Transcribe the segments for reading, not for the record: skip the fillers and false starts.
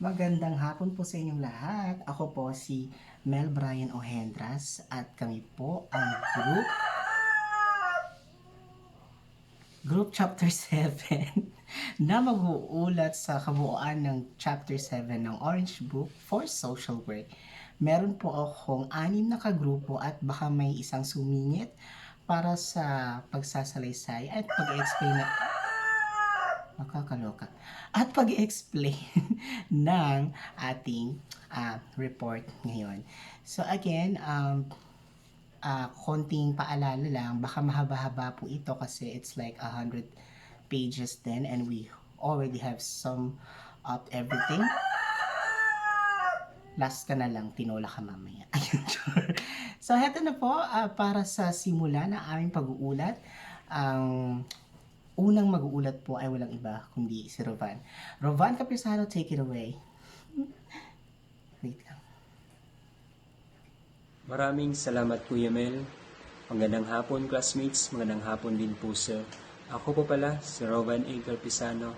Magandang hapon po sa inyong lahat. Ako po si Mel Brian Ojendras at kami po ang Group Chapter 7 na mag-uulat sa kabuuan ng Chapter 7 ng Orange Book for Social Work. Meron po akong 6 na kagrupo at baka may isang sumingit para sa pagsasalaysay at pag-explain na nakakaloka at pag-explain ng ating report ngayon. So again, konting paalala lang, baka mahaba-haba po ito kasi it's like 100 pages then and we already have some of everything. Last ka na lang, tinola ka mamaya. So heto na po, para sa simula na aming pag-uulat. Unang mag-uulat po ay walang iba kundi si Rovan. Rovan Capirsano, take it away. Wait lang. Maraming salamat Kuya Mel. Magandang hapon classmates, magandang hapon din po sir. Ako po pala si Rovan Capirsano.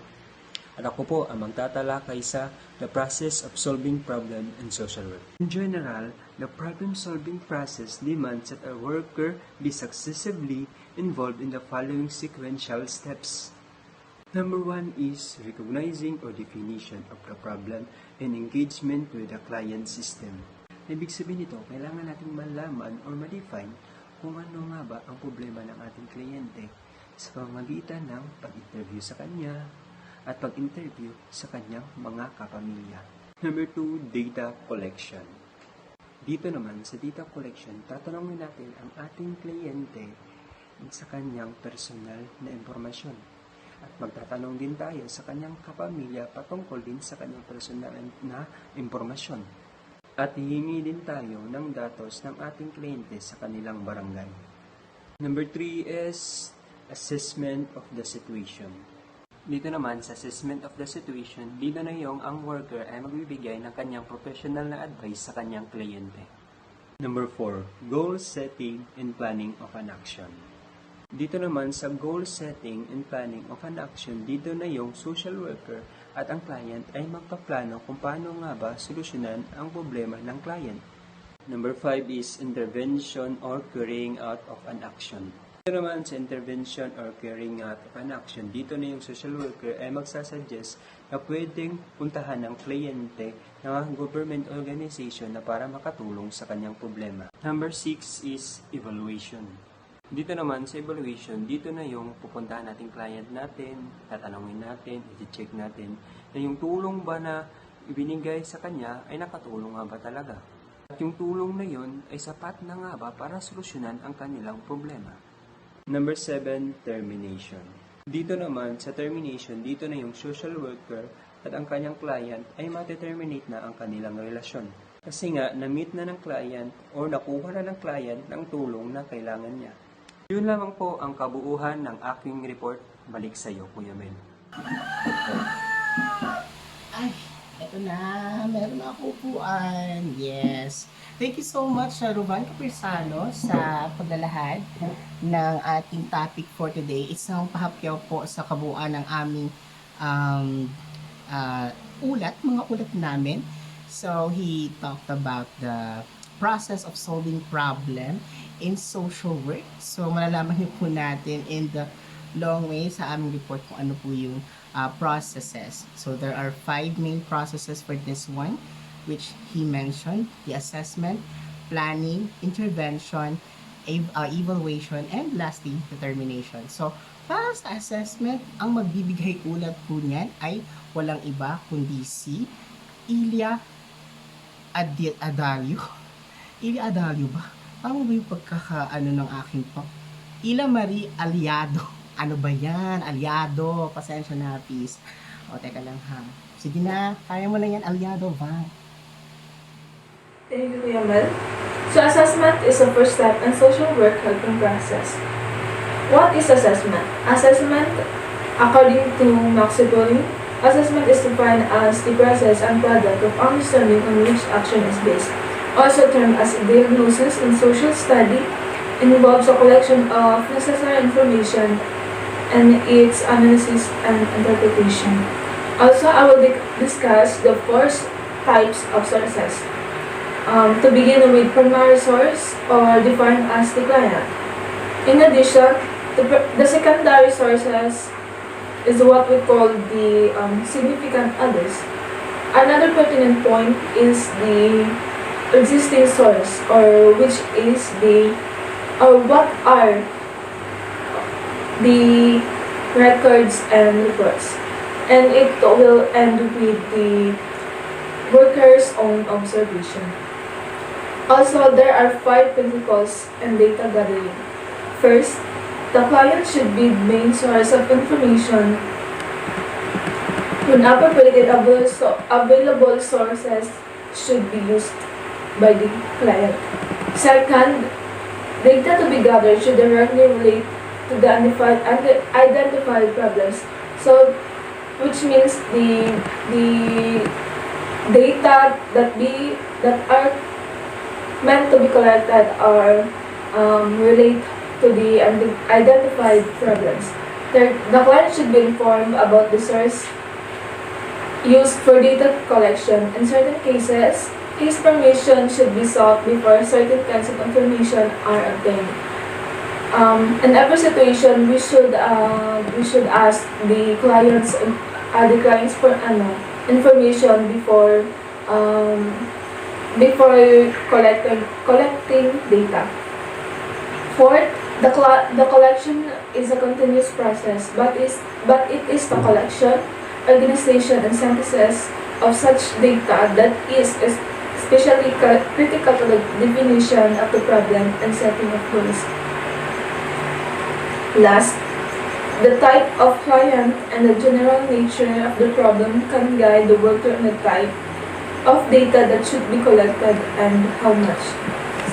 At ako po ang magtatalakay sa the process of solving problem in social work. In general, the problem-solving process demands that a worker be successively involved in the following sequential steps. Number 1 is recognizing or definition of the problem and engagement with the client system. Ibig sabihin nito, kailangan nating malaman or ma-define kung ano nga ba ang problema ng ating kliyente sa pamamagitan ng pag-interview sa kanya at pag-interview sa kanyang mga kapamilya. Number 2, data collection. Dito naman, sa data collection, tatanungin natin ang ating kliyente sa kanyang personal na impormasyon. At magtatanong din tayo sa kanyang kapamilya patungkol din sa kanyang personal na impormasyon. At hihingi din tayo ng datos ng ating kliyente sa kanilang barangay. Number 3 is assessment of the situation. Dito naman, sa assessment of the situation, dito na yung ang worker ay magbibigay ng kanyang professional na advice sa kanyang kliyente. Number 4, goal setting and planning of an action. Dito naman sa goal setting and planning of an action, dito na yung social worker at ang client ay magpaplano kung paano nga ba solusyonan ang problema ng client. Number 5 is intervention or carrying out of an action. Dito naman sa intervention or carrying out of an action, dito na yung social worker ay magsasuggest na pwedeng puntahan ng kliyente ng government organization na para makatulong sa kanyang problema. Number 6 is evaluation. Dito naman sa evaluation, dito na yung pupuntahan nating client natin, tatanungin natin, i-check natin na yung tulong ba na ibinigay sa kanya ay nakatulong nga ba talaga. At yung tulong na yun ay sapat na nga ba para solusyonan ang kanilang problema. Number 7, termination. Dito naman, sa termination, dito na yung social worker at ang kanyang client ay mateterminate na ang kanilang relasyon. Kasi nga, na-meet na ng client or nakuha na ng client ng tulong na kailangan niya. Yun lamang po ang kabuuhan ng aking report. Balik sa iyo, Kuya Mel. Ay, eto na. Meron ako upuan. Yes. Thank you so much, Rovan Capirsano, sa paglalahad ng ating topic for today. Isang pahapyaw po sa kabuuan ng aming mga ulat namin. So, he talked about the process of solving problem in social work. So, malalaman niyo po natin in the long way sa aming report kung ano po yung processes. So, there are 5 main processes for this one, which he mentioned: the assessment, planning, intervention, evaluation, and lastly, determination. So, para sa assessment, ang magbibigay ulat po niyan ay walang iba kundi si Ylla Adalio. Ylla Adalio ba? Tama ba yung pagkakaano ng aking to? Ylla Marie Allado. Ano ba yan? Allado. Pasensya na, please. O, teka lang ha. Sige na, kaya mo lang yan, Allado ba? Thank you, Kuya Mel. So, assessment is the first step in social work helping process. What is assessment? Assessment, according to Jesabel, assessment is defined as the process and product of understanding on which action is based. Also termed as diagnosis in social study, involves a collection of necessary information and its analysis and interpretation. Also, I will discuss the first types of sources. To begin with, primary source, or defined as the client. In addition, the secondary sources is what we call the significant others. Another pertinent point is the existing source, or which is what are the records and reports. And it will end with the worker's own observation. Also, there are 5 principles in data gathering. First, the client should be the main source of information. When appropriate, available sources should be used by the client. Second, data to be gathered should directly relate to the identified problems. So, which means the data that are meant to be collected or relate to the identified problems. Third, the client should be informed about the source used for data collection. In certain cases, his permission should be sought before certain kinds of information are obtained. In every situation, we should ask the clients for information before collecting data. Fourth, the collection is a continuous process, but it is the collection, organization, and synthesis of such data that is especially critical to the definition of the problem and setting of goals. Last, the type of client and the general nature of the problem can guide the worker on the type of data that should be collected and how much.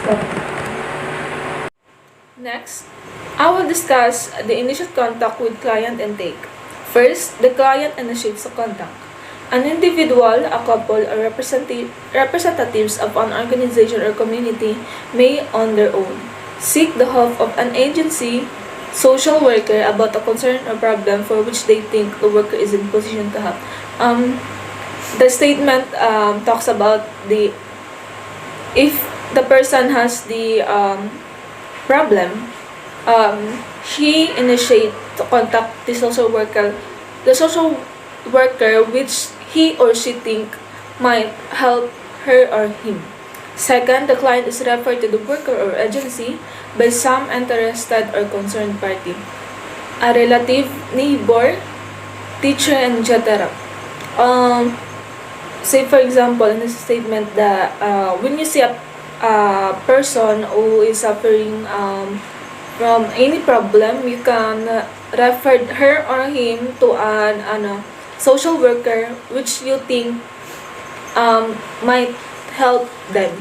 Stop. Next, I will discuss the initial contact with client and take. First, the client initiates a contact. An individual, a couple, or representatives of an organization or community may, on their own, seek the help of an agency, social worker about a concern or problem for which they think the worker is in position to help. The statement talks about if the person has the problem, he initiates to contact the social worker which he or she think might help her or him. Second, the client is referred to the worker or agency by some interested or concerned party, a relative, neighbor, teacher, and etc. Say for example, in this statement that when you see a person who is suffering from any problem, you can refer her or him to an social worker which you think might help them.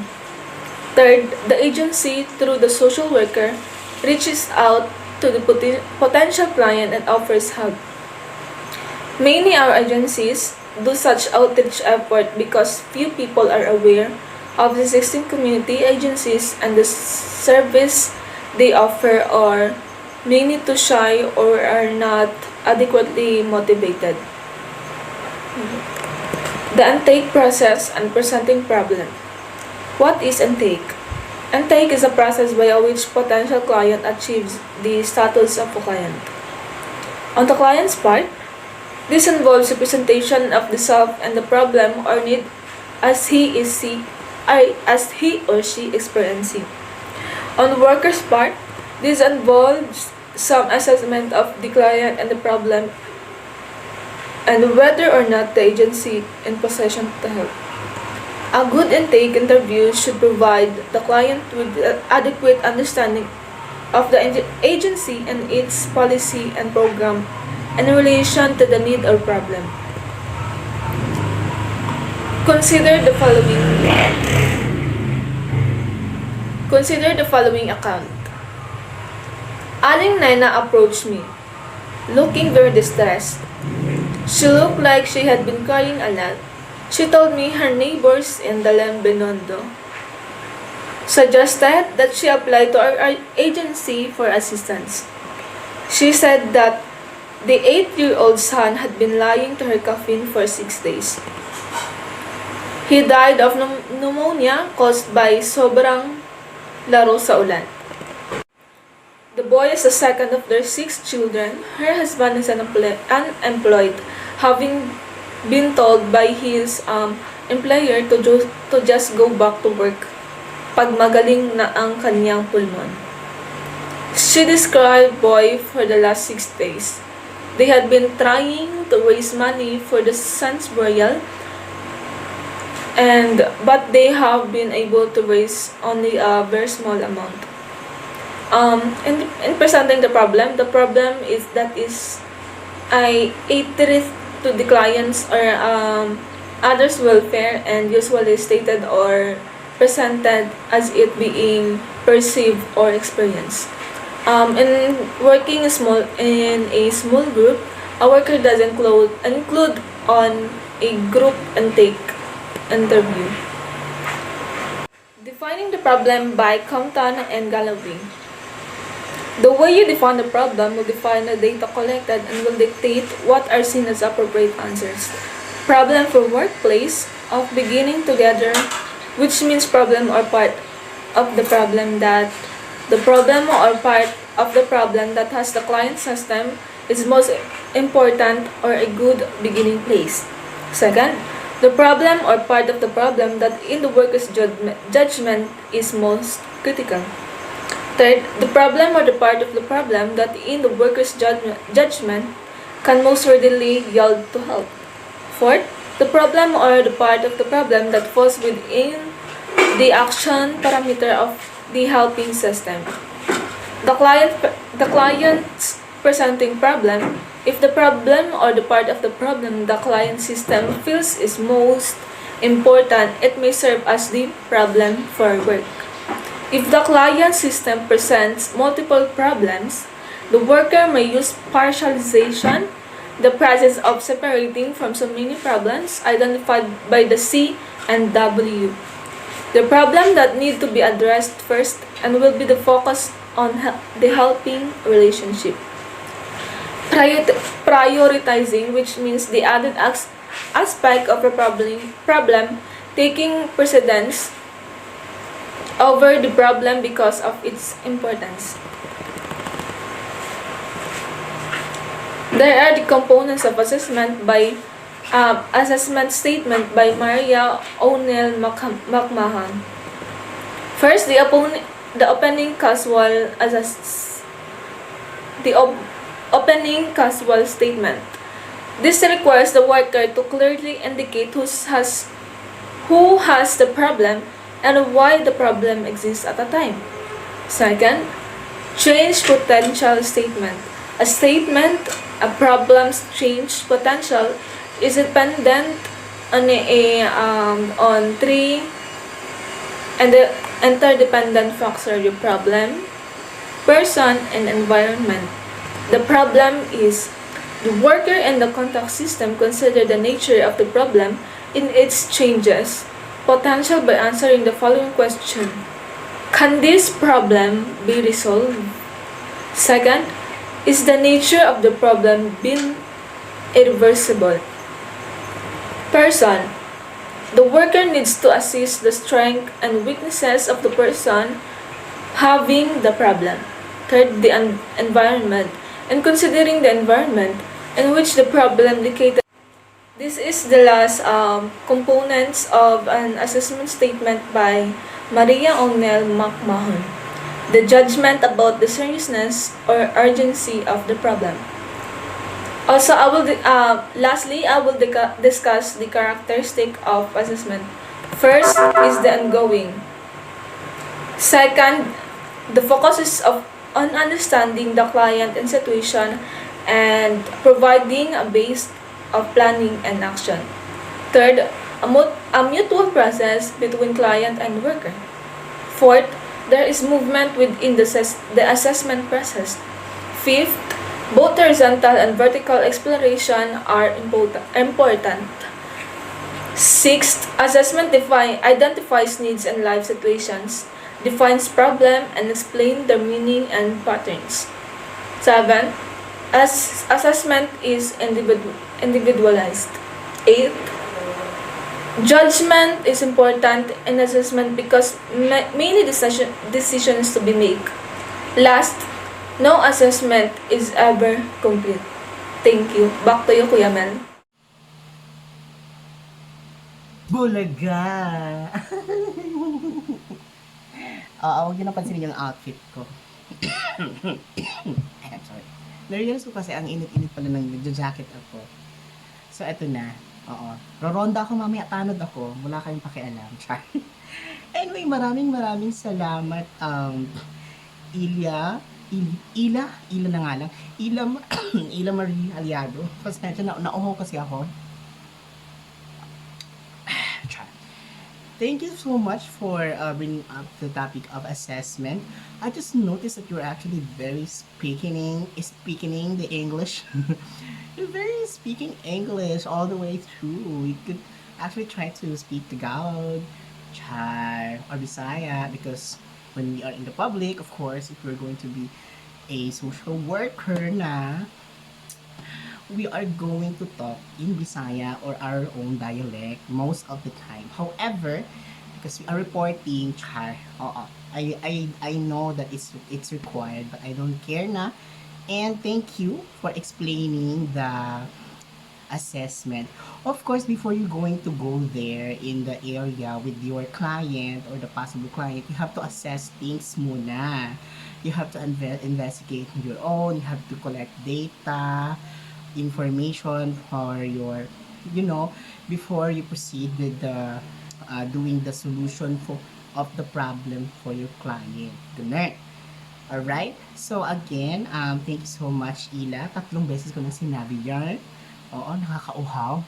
Third, the agency, through the social worker, reaches out to the potential client and offers help. Many our agencies do such outreach effort because few people are aware of the existing community agencies and the service they offer, or many too shy or are not adequately motivated. The intake process and presenting problem. What is intake? Intake is a process by which potential client achieves the status of a client. On the client's part, this involves the presentation of the self and the problem or need as he or she experiencing. On the worker's part, this involves some assessment of the client and the problem and whether or not the agency in possession to help. A good intake interview should provide the client with adequate understanding of the agency and its policy and program in relation to the need or problem. Consider the following account. Aling Nina approached me, looking very distressed. She looked like she had been crying a lot. She told me her neighbors in Dalam Binondo suggested that she apply to our agency for assistance. She said that The 8-year-old son had been lying to her coffin for 6 days. He died of pneumonia caused by sobrang laro sa ulan. The boy is the second of their 6 children. Her husband is unemployed, having been told by his employer to just go back to work pag magaling na ang kanyang pulmon. She described boy for the last 6 days. They had been trying to raise money for the son's burial, but they have been able to raise only a very small amount. In presenting the problem is that I treat to the clients or others' welfare, and usually stated or presented as it being perceived or experienced. In working in a small group, a worker does include on a group intake interview. Defining the problem by Compton and Galloway. The way you define the problem will define the data collected and will dictate what are seen as appropriate answers. Problem for workplace of beginning together, which means problem or part of the problem that has the client system is most important or a good beginning place. Second, the problem or part of the problem that in the worker's judgment is most critical. Third, the problem or the part of the problem that in the worker's judgment can most readily yield to help. Fourth, the problem or the part of the problem that falls within the action parameter of the helping system. The client's presenting problem. If the problem or the part of the problem the client system feels is most important, it may serve as the problem for work. If the client system presents multiple problems, the worker may use partialization, the process of separating from so many problems identified by the C and W. The problem that need to be addressed first and will be the focus on the helping relationship. Prioritizing, which means the added aspect of a problem taking precedence over the problem because of its importance. There are the components of assessment statement by Maria O'Neill McMahon. First, the opening casual statement. This requires the worker to clearly indicate who has the problem and why the problem exists at a time. Second, change potential statement. A problem's change potential is dependent on three and the interdependent factor: your problem, person, and environment. The problem is the worker and the contact system consider the nature of the problem in its changes potential by answering the following question: can this problem be resolved? Second, is the nature of the problem been irreversible? Person. The worker needs to assess the strengths and weaknesses of the person having the problem. Third, the environment. And considering the environment in which the problem located. This is the last components of an assessment statement by Maria O'Neill McMahon. The judgment about the seriousness or urgency of the problem. Also, lastly, I will discuss the characteristic of assessment. First is the ongoing. Second, the focus is on understanding the client and situation and providing a base of planning and action. Third, a mutual process between client and worker. Fourth, there is movement within the assessment process. Fifth, both horizontal and vertical exploration are important. Sixth, assessment identifies needs and life situations, defines problem, and explains their meaning and patterns. 7. as assessment is individualized. 8. Judgment is important in assessment because many decisions to be made. Last, no assessment is ever complete. Thank you. Back to you, Kuya Mel. Bulaga! Huwag niyo napansinin yung outfit ko. I'm sorry. Na-realize ko kasi ang init-init pala ng jacket ako. So, eto na. Oo. Roronda ako mamaya, tanod ako. Wala kayong pakialam. Char. Anyway, maraming salamat. Ylla na nga lang. Ylla Marie Allado. Pasensya na, nauho kasi ako. Char. Thank you so much for bringing up the topic of assessment. I just noticed that you're actually very speaking the English. You're very speaking English all the way through. You could actually try to speak Tagalog, Char, or Bisaya because when we are in the public, of course, if we're going to be a social worker na, we are going to talk in Bisaya or our own dialect most of the time. However, because we are reporting, Char, I know that it's required, but I don't care na. And thank you for explaining the assessment. Of course, before you're going to go there in the area with your client or the possible client, you have to assess things muna. You have to investigate on your own. You have to collect data, information for your, before you proceed with the doing the solution of the problem for your client. Ganun. Alright? So again, thank you so much, Ylla. 3 beses ko na sinabi yan. Oo, nakakauhaw.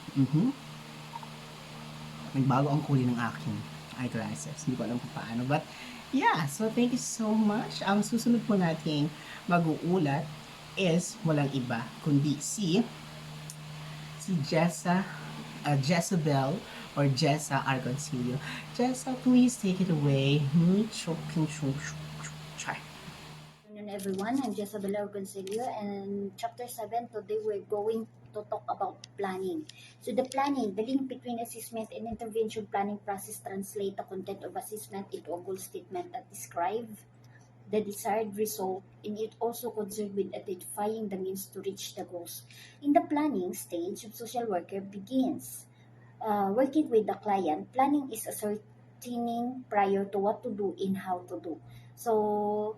Nagbago ang kulay ng aking eyeglasses. Hindi ko alam kung paano. But, yeah. So, thank you so much. Ang susunod po nating mag-uulat is walang iba, kundi si Jesabel or Jessa Argoncelio. Jessa, please take it away. Try. Everyone, I'm Jesabel Argoncelio, and chapter 7 today we're going to talk about planning. So the planning, the link between assessment and intervention planning process translate the content of assessment into a goal statement that describe the desired result, and it also concerned with identifying the means to reach the goals. In the planning stage of social worker begins working with the client. Planning is ascertaining prior to what to do and how to do. So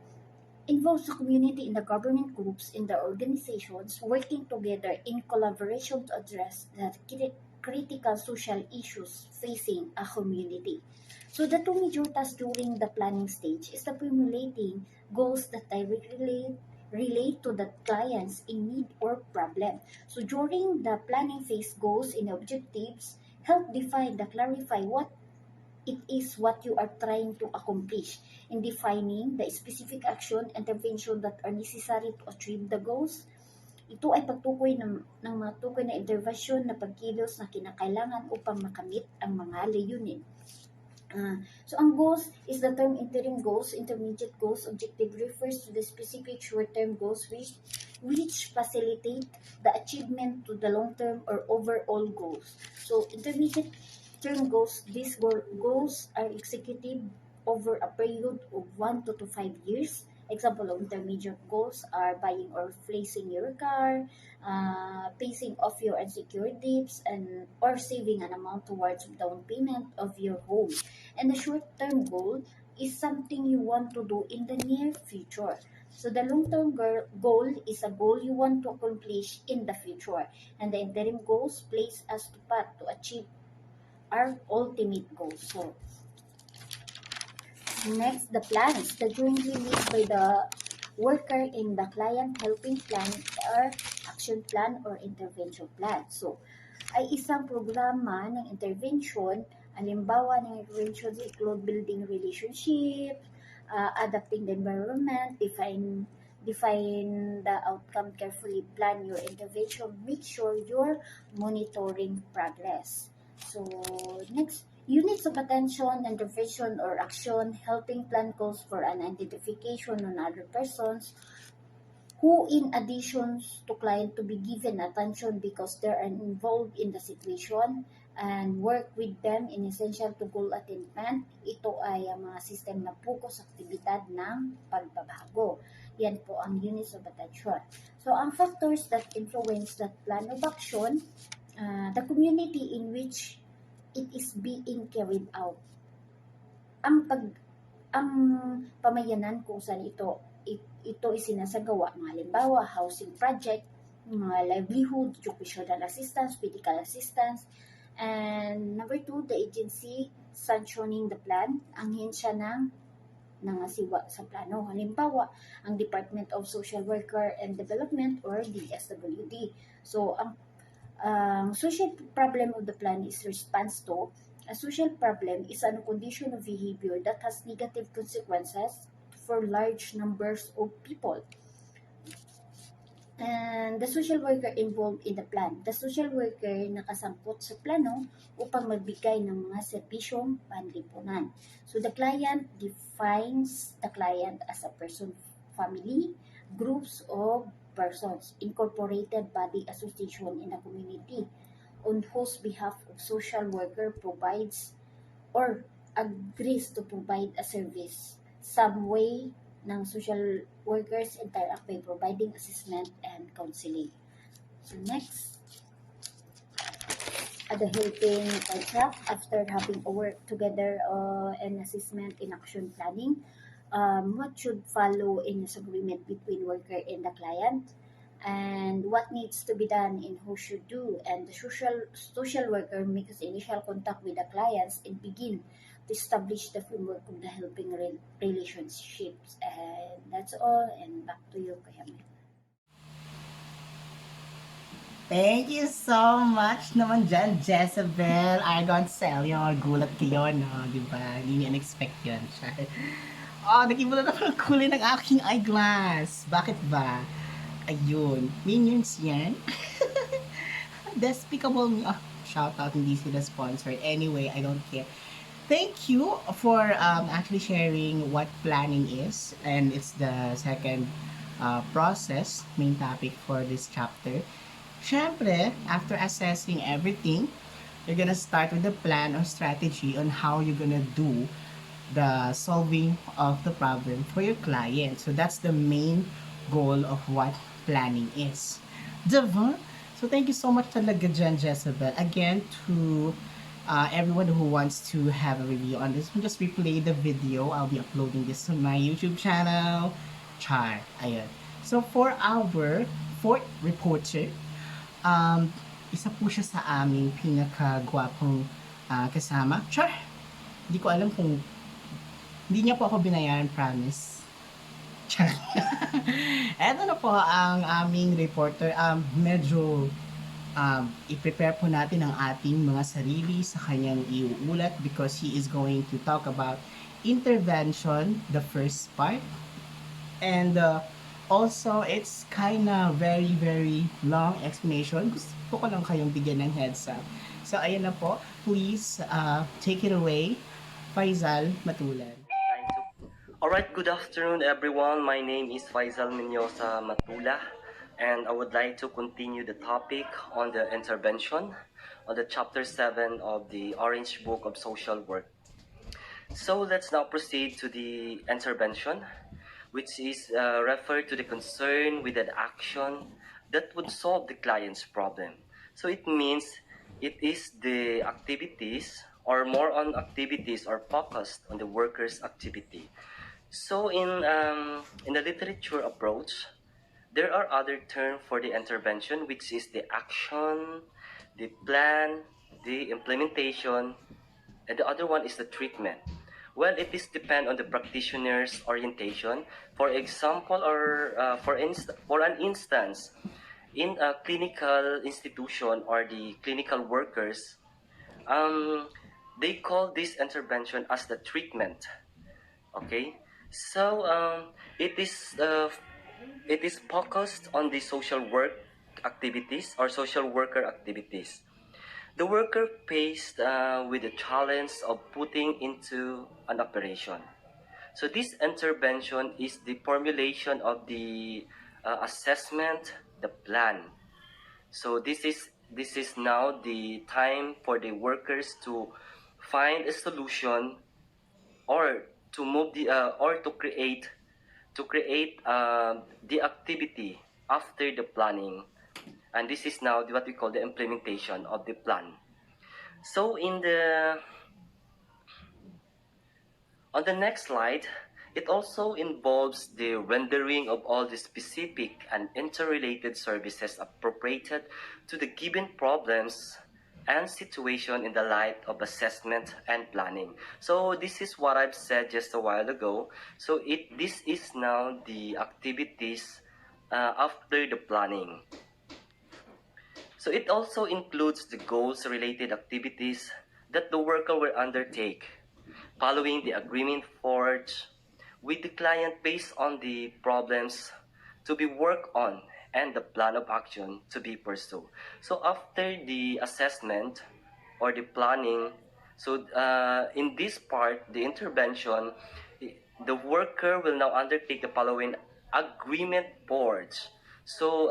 involves the community in the government groups in the organizations working together in collaboration to address the critical social issues facing a community. So the 2 major tasks during the planning stage is the formulating goals that directly relate to the clients in need or problem. So during the planning phase, goals and objectives help define the clarify what it is what you are trying to accomplish in defining the specific action intervention that are necessary to achieve the goals. Ito ay pagtukoy ng mga tukoy na intervention na pagkilos na kinakailangan upang makamit ang mga layunin. So ang goals is the term interim goals, intermediate goals. Objective refers to the specific short-term goals which facilitate the achievement to the long-term or overall goals. So intermediate term goals, these goals are executed over a period of 1 to 5 years. Example of intermediate goals are buying or replacing your car, paying off your unsecured debts, or saving an amount towards down payment of your home. And the short-term goal is something you want to do in the near future. So the long-term goal is a goal you want to accomplish in the future. And the interim goals place us to path to achieve our ultimate goal. So, next, the plans, the jointly made by the worker and the client helping plan or action plan or intervention plan. So, ay isang programa ng intervention, halimbawa ng intervention sa include building relationship, adapting the environment, define the outcome, carefully plan your intervention, make sure you're monitoring progress. So, next, units of attention, intervention, or action, helping plan goals for an identification on other persons, who in addition to client to be given attention because they are involved in the situation and work with them in essential to goal attainment. Ito ay ang mga system na focus aktibidad ng pagbabago. Yan po ang units of attention. So, ang factors that influence that plan of action, the community in which it is being carried out. Ang pamayanan kung saan ito ay sinasagawa, mga halimbawa, housing project, mga livelihood, educational assistance, medical assistance, and number 2, the agency sanctioning the plan, ang hensya ng nangasiwa sa plano. Halimbawa, ang Department of Social Worker and Development or DSWD. So, ang social problem of the plan is response to. A social problem is a condition of behavior that has negative consequences for large numbers of people. And the social worker involved in the plan. The social worker nakasangkot sa plano upang magbigay ng mga serbisyong panlipunan. So the client defines the client as a person, family, groups of persons, incorporated body association in a community on whose behalf of social worker provides or agrees to provide a service. Some way ng social workers interact by providing assessment and counseling. So next, the helping contract after having a work together and assessment in action planning. What should follow in this agreement between worker and the client, and what needs to be done and who should do, and the social worker makes initial contact with the clients and begin to establish the framework of the helping relationships. And that's all, and back to you, Kuya Mel. Thank you so much naman dyan, Jesabel, Argoncelio. Gulat kayo, no? Diba? Hindi niya in-expect yun. Oh, nag-iba na naman ang kulay ng aking eyeglass. Bakit ba? Ayun. Minions yan. Despicable me. Oh, shout out, hindi sila sponsored. Anyway, I don't care. Thank you for actually sharing what planning is, and it's the second process, main topic for this chapter. Siyempre, after assessing everything, you're gonna start with the plan or strategy on how you're gonna do the solving of the problem for your client. So that's the main goal of what planning is. Diba? So thank you so much talaga dyan, Jesabel. Again, to everyone who wants to have a review on this, just replay the video. I'll be uploading this on my YouTube channel. Char. Ayun. So for our fourth reporter, isa po siya sa aming pinakagwapong kasama. Char! Hindi ko alam kung hindi niya po ako binayaran, promise. Char! Eto na po ang aming reporter. Medyo i-prepare po natin ang ating mga sarili sa kanyang iuulat because he is going to talk about intervention, the first part. And also, it's kinda very, very long explanation. Gusto ko lang kayong bigyan ng heads up. So, ayan na po. Please, take it away. Faizal, Matula. Alright, good afternoon everyone. My name is Faizal Minyosa Matula, and I would like to continue the topic on the intervention on the chapter 7 of the Orange Book of Social Work. So let's now proceed to the intervention, which is referred to the concern with an action that would solve the client's problem. So it means it is the activities or more on activities or focused on the worker's activity. So in the literature approach, there are other terms for the intervention, which is the action, the plan, the implementation, and the other one is the treatment. Well, it is depend on the practitioner's orientation. For example, or for an instance, in a clinical institution or the clinical workers, they call this intervention as the treatment. Okay, so it is focused on the social work activities or social worker activities. The worker faced with the challenge of putting into an operation. So this intervention is the formulation of the assessment, the plan. So this is now the time for the workers to find a solution, or to move the or to create the activity after the planning. And this is now what we call the implementation of the plan. So on the next slide, it also involves the rendering of all the specific and interrelated services appropriated to the given problems and situation in the light of assessment and planning. So this is what I've said just a while ago. So this is now the activities after the planning. So it also includes the goals-related activities that the worker will undertake following the agreement forged with the client based on the problems to be worked on and the plan of action to be pursued. So after the assessment or the planning, so in this part, the intervention, the worker will now undertake the following agreement boards. So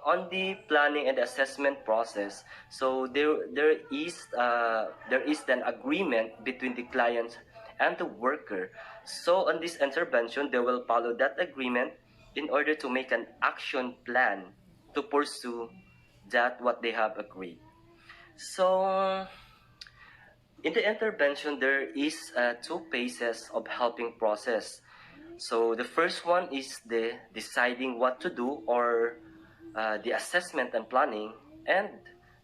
on the planning and assessment process, so there is an agreement between the client and the worker. So on this intervention, they will follow that agreement in order to make an action plan to pursue that what they have agreed. So in the intervention, there is two phases of helping process. So the first one is the deciding what to do, or the assessment and planning, and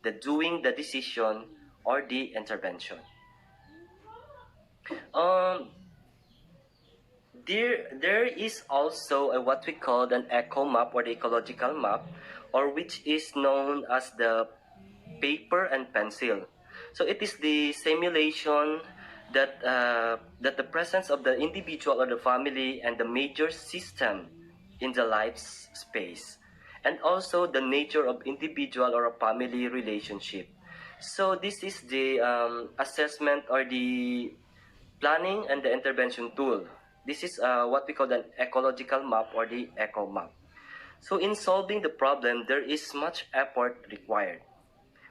the doing the decision or the intervention. Um, there is also what we call an eco map, or the ecological map, or which is known as the paper and pencil. So it is the simulation that that the presence of the individual or the family and the major system in the life space, and also the nature of individual or a family relationship. So this is the assessment or the planning and the intervention tool. This is what we call an ecological map, or the eco map. So in solving the problem, there is much effort required,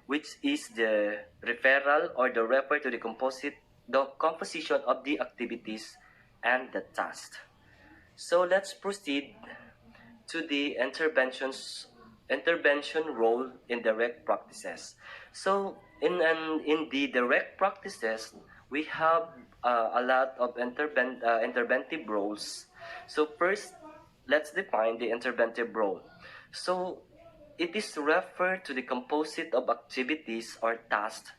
which is the referral or the refer to the composition of the activities and the task. So let's proceed to the intervention role in direct practices. So in the direct practices, we have a lot of interventive roles. So first, let's define the interventive role. So it is referred to the composite of activities or tasks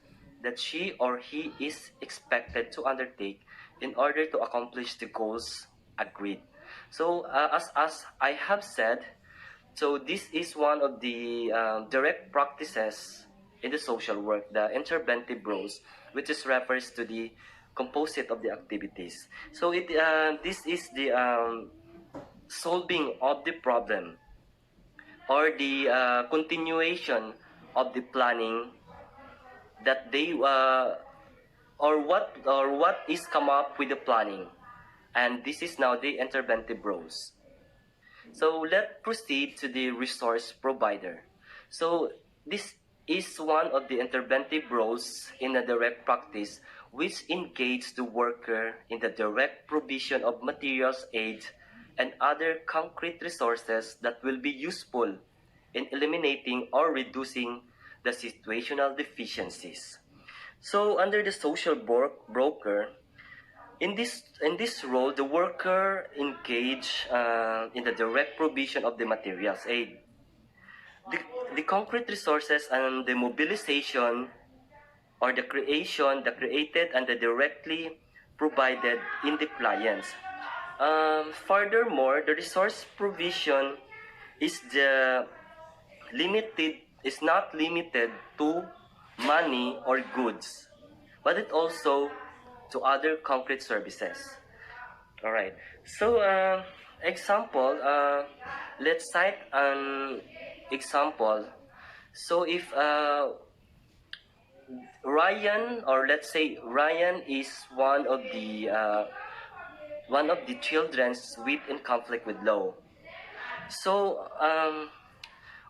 that she or he is expected to undertake in order to accomplish the goals agreed. So as I have said, so this is one of the direct practices in the social work, the interventive roles, which is refers to the composite of the activities. So this is the solving of the problem, or the continuation of the planning that they or what is come up with the planning, and this is now the interventive roles. So let's proceed to the resource provider. So this is one of the interventive roles in a direct practice, which engage the worker in the direct provision of materials, aid, and other concrete resources that will be useful in eliminating or reducing the situational deficiencies. So under the social broker, in this role, the worker engage in the direct provision of the materials, aid, the concrete resources, and the mobilization, or the created and the directly provided in the clients. Furthermore, the resource provision is not limited to money or goods, but it also to other concrete services. All right. So, example. Let's cite an example. So, if Ryan, or let's say Ryan, is one of the children with in conflict with law. So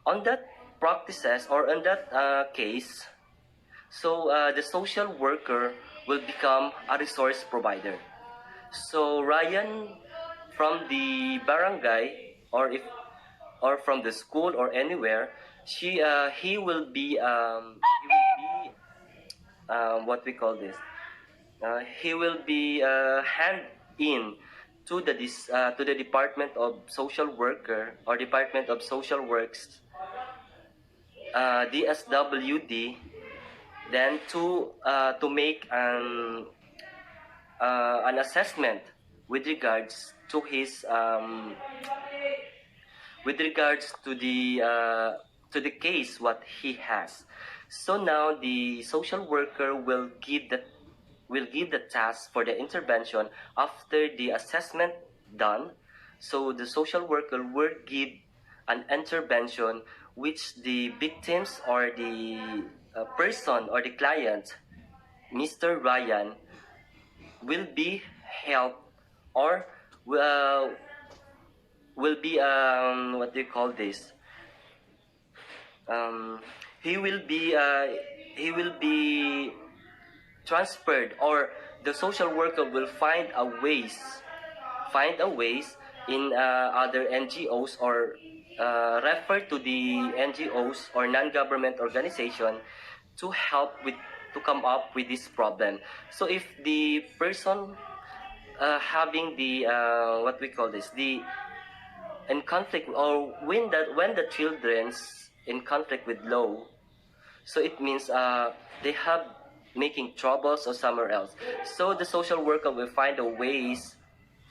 on that practices or on that case, so the social worker will become a resource provider. So Ryan from the barangay or from the school or anywhere, he will be what we call this. He will be hand in to the Department of Social Worker or Department of Social Works, DSWD, then to make an assessment with regards to his with regards to the case what he has. So now the social worker will give the task for the intervention after the assessment done. So the social worker will give an intervention which the victims or the person or the client, Mr. Ryan, will be helped or uh, will be what do you call this? Um, he will be uh, he will be transferred, or the social worker will find a ways in other NGOs or refer to the NGOs or non-government organization to help with to come up with this problem. So if the person having the what we call this the in conflict, or when the children's in conflict with law, so it means they have making troubles or somewhere else. So the social worker will find a ways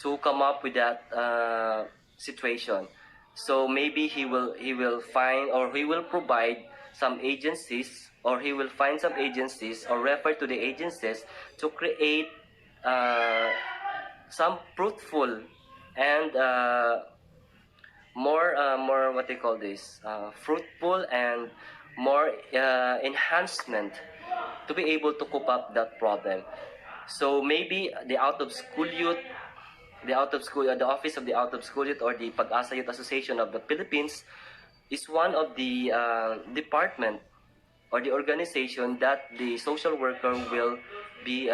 to come up with that situation. So maybe he will find or he will provide some agencies, or he will find some agencies or refer to the agencies to create uh, some fruitful and more what they call this fruitful and more enhancement to be able to cope up that problem. So maybe the out of school youth, the office of the out of school youth or the Pag-asa Youth Association of the Philippines is one of the department or the organization that the social worker be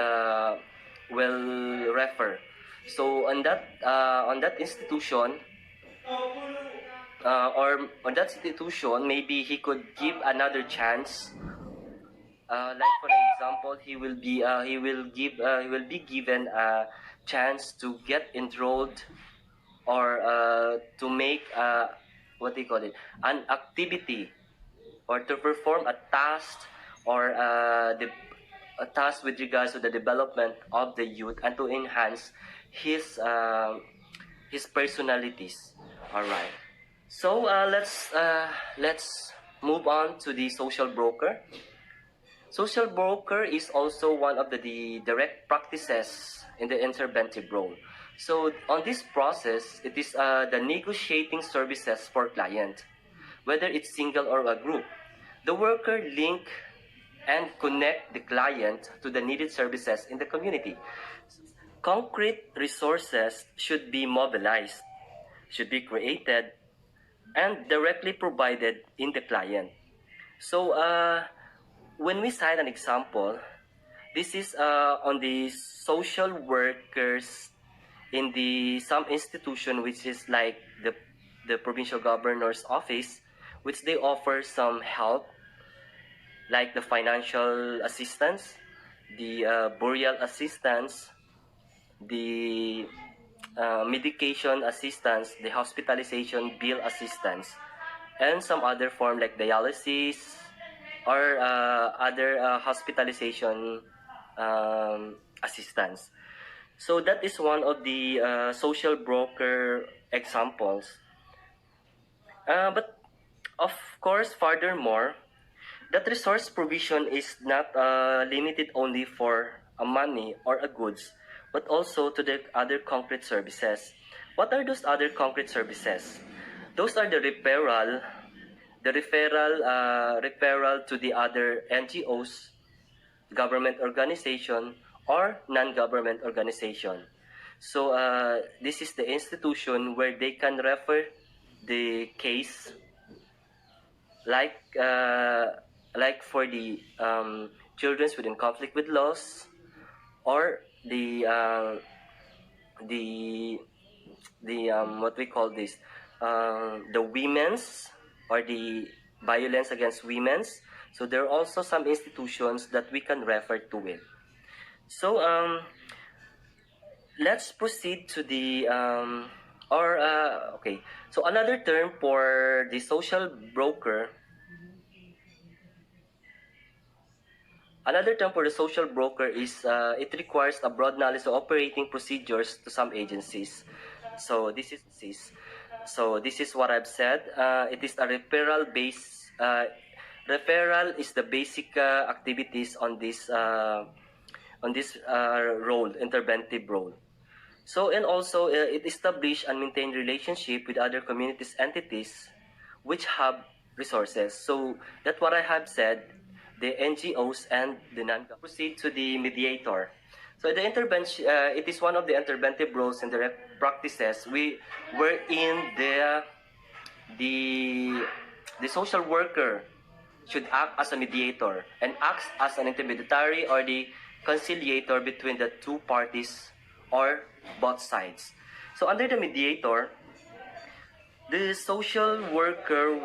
will refer. So on that institution or on that institution, maybe he could give another chance. Like for example, he will be given a chance to get enrolled or to make what do you call it an activity or to perform a task or a task with regards to the development of the youth and to enhance his personalities. All right. So let's move on to the social broker. Social broker is also one of the direct practices in the interventive role. So on this process, it is the negotiating services for client, whether it's single or a group. The worker link and connect the client to the needed services in the community. Concrete resources should be mobilized, should be created, and directly provided in the client. So when we cite an example, this is on the social workers in the some institution which is like the provincial governor's office, which they offer some help like the financial assistance, the burial assistance, the medication assistance, the hospitalization bill assistance, and some other form like dialysis or other hospitalization assistance. So that is one of the social broker examples. But of course, furthermore, that resource provision is not limited only for a money or a goods, but also to the other concrete services. What are those other concrete services? Those are referral to the other NGOs, government organization, or non-government organization. So this is the institution where they can refer the case like for the children within conflict with laws, or the what we call this, the women's, or the violence against women's. So there are also some institutions that we can refer to it. So let's proceed to the okay. So another term for the social broker. Another term for the social broker is it requires a broad knowledge of operating procedures to some agencies. So this is what I've said. It is a referral based. Referral is the basic activities on this role, interventive role. So, and also it established and maintained relationship with other communities entities which have resources. So that's what I have said, the NGOs and the non-government. Proceed to the mediator. So the intervention, it is one of the interventive roles and the practices were in the social worker should act as a mediator and acts as an intermediary or the conciliator between the two parties or both sides. So under the mediator, the social worker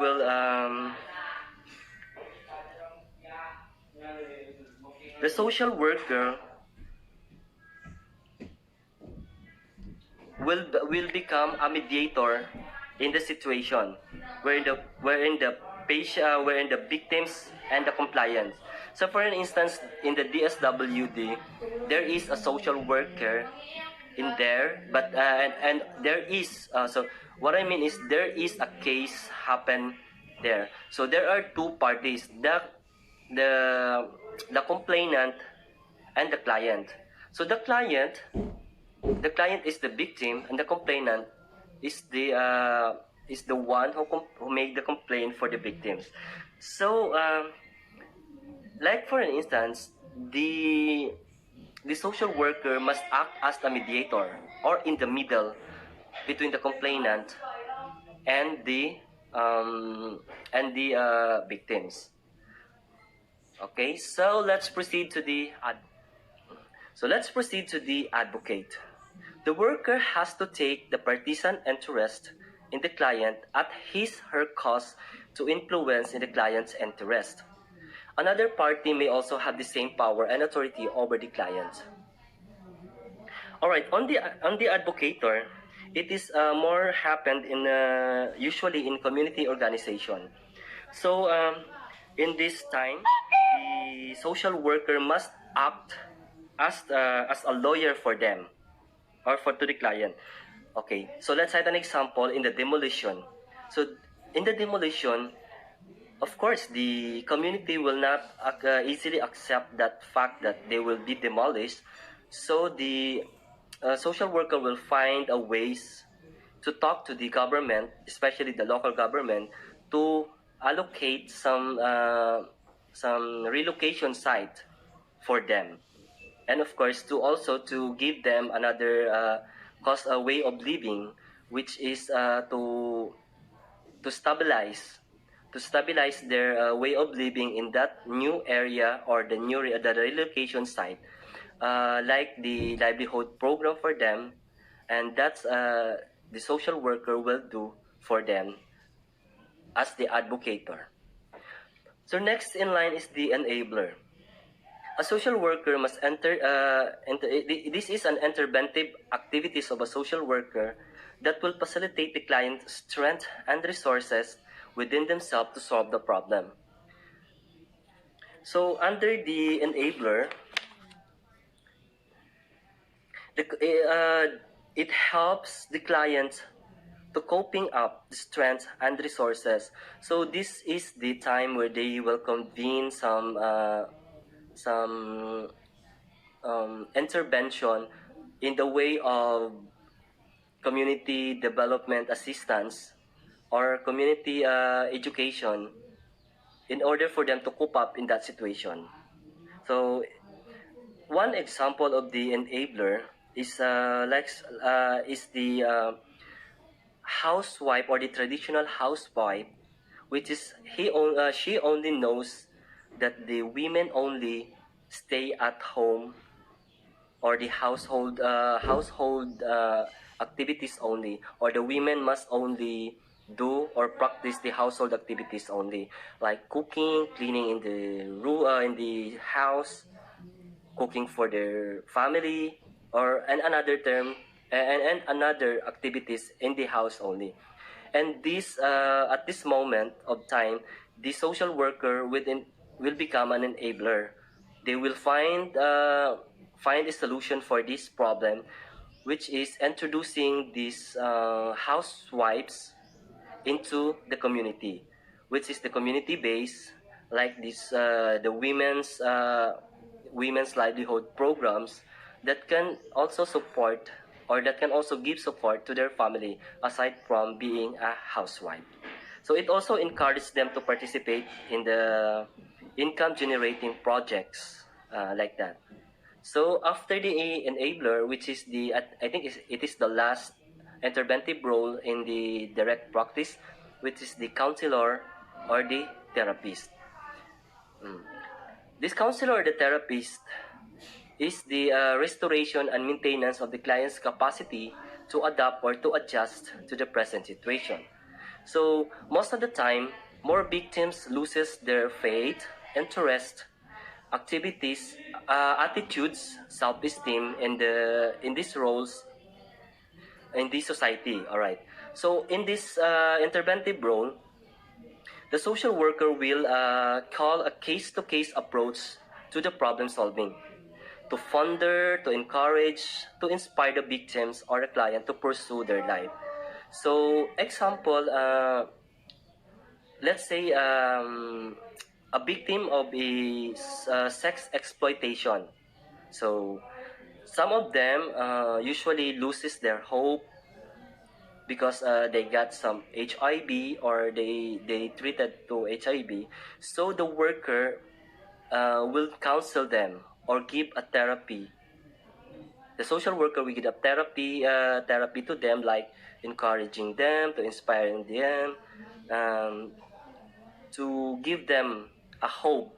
will become a mediator in the situation wherein the victims and the compliance. So for an instance, in the DSWD, there is a social worker in there, but and there is so what I mean is there is a case happen there. So there are two parties, the complainant and the client. So the client is the victim, and the complainant is the one who made the complaint for the victims. So like for an instance, the social worker must act as a mediator or in the middle between the complainant and the victims. Okay, so let's proceed to the advocate. The worker has to take the partisan interest in the client at his/her cost to influence in the client's interest. Another party may also have the same power and authority over the client. All right, on the advocator, it is more happened in usually in community organization. So in this time, the social worker must act as a lawyer for them or to the client. Okay, so let's cite an example in the demolition. So in the demolition, of course, the community will not easily accept that fact that they will be demolished. So the social worker will find a ways to talk to the government, especially the local government, to allocate some relocation site for them, and of course to also to give them another cost a way of living, which is to stabilize their way of living in that new area or the relocation site, like the livelihood program for them, and that's the social worker will do for them as the advocator. So next in line is the enabler. A social worker must this is an interventive activities of a social worker that will facilitate the client's strength and resources within themselves to solve the problem. So under the enabler, it helps the client to coping up the strength and resources. So this is the time where they will convene some intervention in the way of community development assistance or community education in order for them to cope up in that situation. So one example of the enabler is housewife or the traditional housewife, which is she only knows that the women only stay at home, or the household activities only, or the women must only do or practice the household activities only, like cooking, cleaning in the room, in the house, cooking for their family, or and another term, and another activities in the house only. And this at this moment of time, the social worker will become an enabler. They will find a solution for this problem, which is introducing these housewives into the community, which is the community base, like this the women's livelihood programs that can also support, or that can also give support to their family aside from being a housewife. So it also encourages them to participate in the income generating projects, like that. So after the enabler, which is I think it is the last interventive role in the direct practice, which is the counselor or the therapist. This counselor or the therapist is the restoration and maintenance of the client's capacity to adapt or to adjust to the present situation. So most of the time, more victims loses their faith, interest, activities, attitudes, self-esteem in these roles in this society. All right. So in this interventive role, the social worker will call a case-to-case approach to the problem solving, to further, to encourage, to inspire the victims or the client to pursue their life. So example, let's say a victim of a sex exploitation. So some of them usually loses their hope because they got some HIV, or they treated to HIV. So the worker will counsel them or give a therapy. The social worker will give a therapy to them, like encouraging them, to inspiring them, um, to give them a hope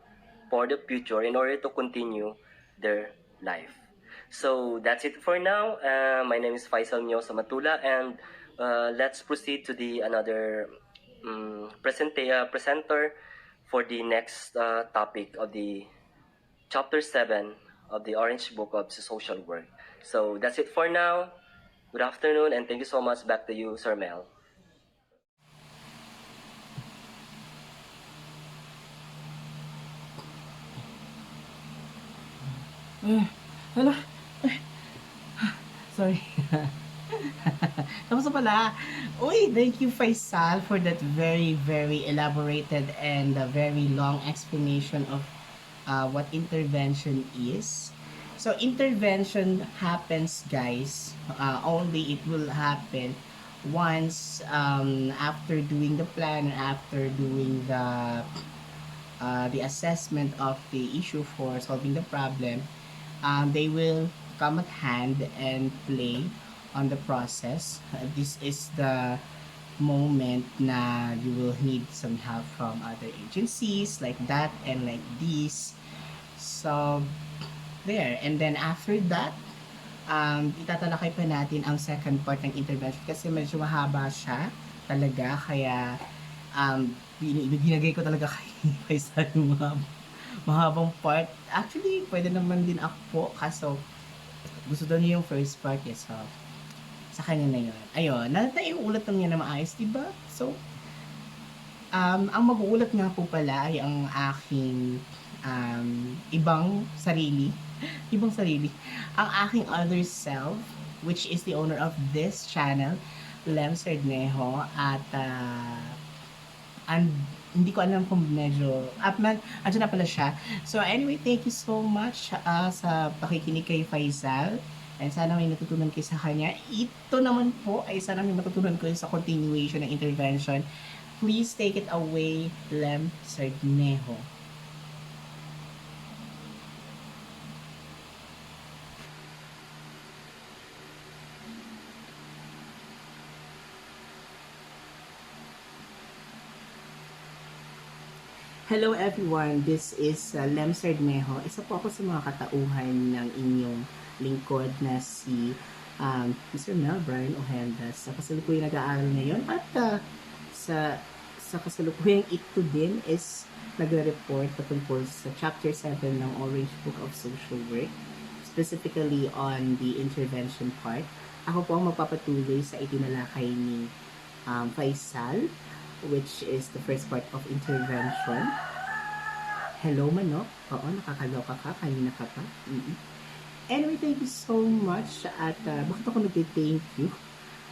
for the future in order to continue their life. So that's it for now. My name is Faizal sa Matula, and let's proceed to the another presenter for the next topic of the chapter 7 of the Orange Book of Social Work. So that's it for now. Good afternoon, and thank you so much. Back to you, Sir Mel. Hala, sorry. Tapos na pala. Uy, thank you, Faisal, for that very, very elaborated and very long explanation of what intervention is. So, intervention happens, guys. Only it will happen once after doing the plan, after doing the assessment of the issue for solving the problem. They will come at hand and play on the process. This is the moment na you will need some help from other agencies like that and like this. So, there. And then after that, itatalakay pa natin ang second part ng intervention kasi medyo mahaba siya talaga. Kaya, binigay ko talaga kay Faisal yung mahabang part. Actually, pwede naman din ako po. Kaso, gusto daw niya yung first part. Yes, so, sa kanya na yun. Ayun, naiulat lang niya na maayos, diba? So, ang mag-uulat nga po pala ay ang aking ibang sarili. Ibang sarili. Ang aking other self, which is the owner of this channel, Sardnejo. At, and hindi ko alam kung medyo andyan na pala siya. So anyway, thank you so much sa pakikinig kay Faizal, and sana may natutunan kayo sa kanya. Ito naman po ay sana may matutunan ko sa continuation ng intervention. Please take it away, Sardnejo. Hello everyone, this is Sardnejo. Isa po ako sa mga katauhan ng inyong lingkod na si Mr. Mel Brian Ojendras. Sa kasalukuyang nag-aaral ngayon at sa kasalukuyang ito din is nagre-report patungkol sa Chapter 7 ng Orange Book of Social Work, specifically on the intervention part. Ako po ang magpapatuloy sa itinalakay ni Faizal, which is the first part of intervention. Hello, manok. Oo, nakakaloka ka. Kanina ka pa. Anyway, thank you so much. At bakit ako nag-thank you?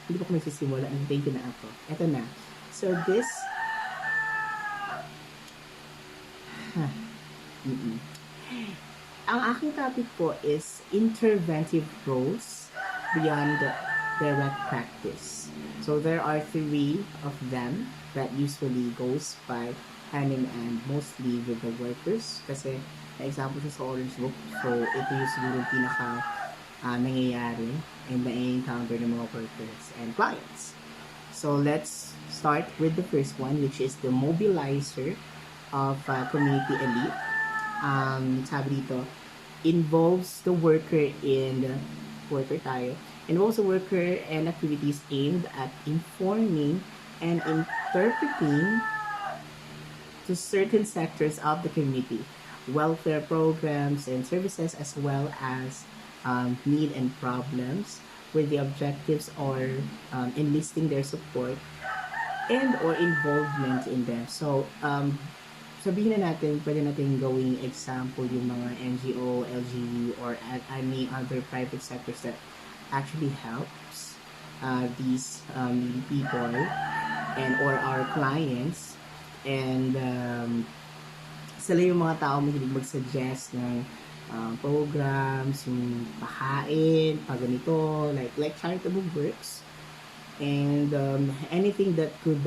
Hindi pa ako nagsisimula. Thank you na ako. Eto na. So, this... Ang aking topic po is interventive roles beyond direct practice. So, there are 3 of them that usually goes by hand in hand, mostly with the workers. Kasi, na-example siya sa Orange Book. So, ito yung siguro pinaka nangyayari and na-encounter ng mga workers and clients. So, let's start with the first one, which is the mobilizer of community elite. Sabi dito, involves the worker in involves the worker and activities aimed at informing and interpreting to certain sectors of the community, welfare programs and services, as well as need and problems, with the objectives or enlisting their support and or involvement in them. So, sabihin na natin, pwede natin gawing example yung mga NGO, LGU, or any other private sectors that actually helps these people and or our clients, and sila yung mga tao mahilig mag-suggest ng programs, yung pahain, ganito, like charitable works, and anything that could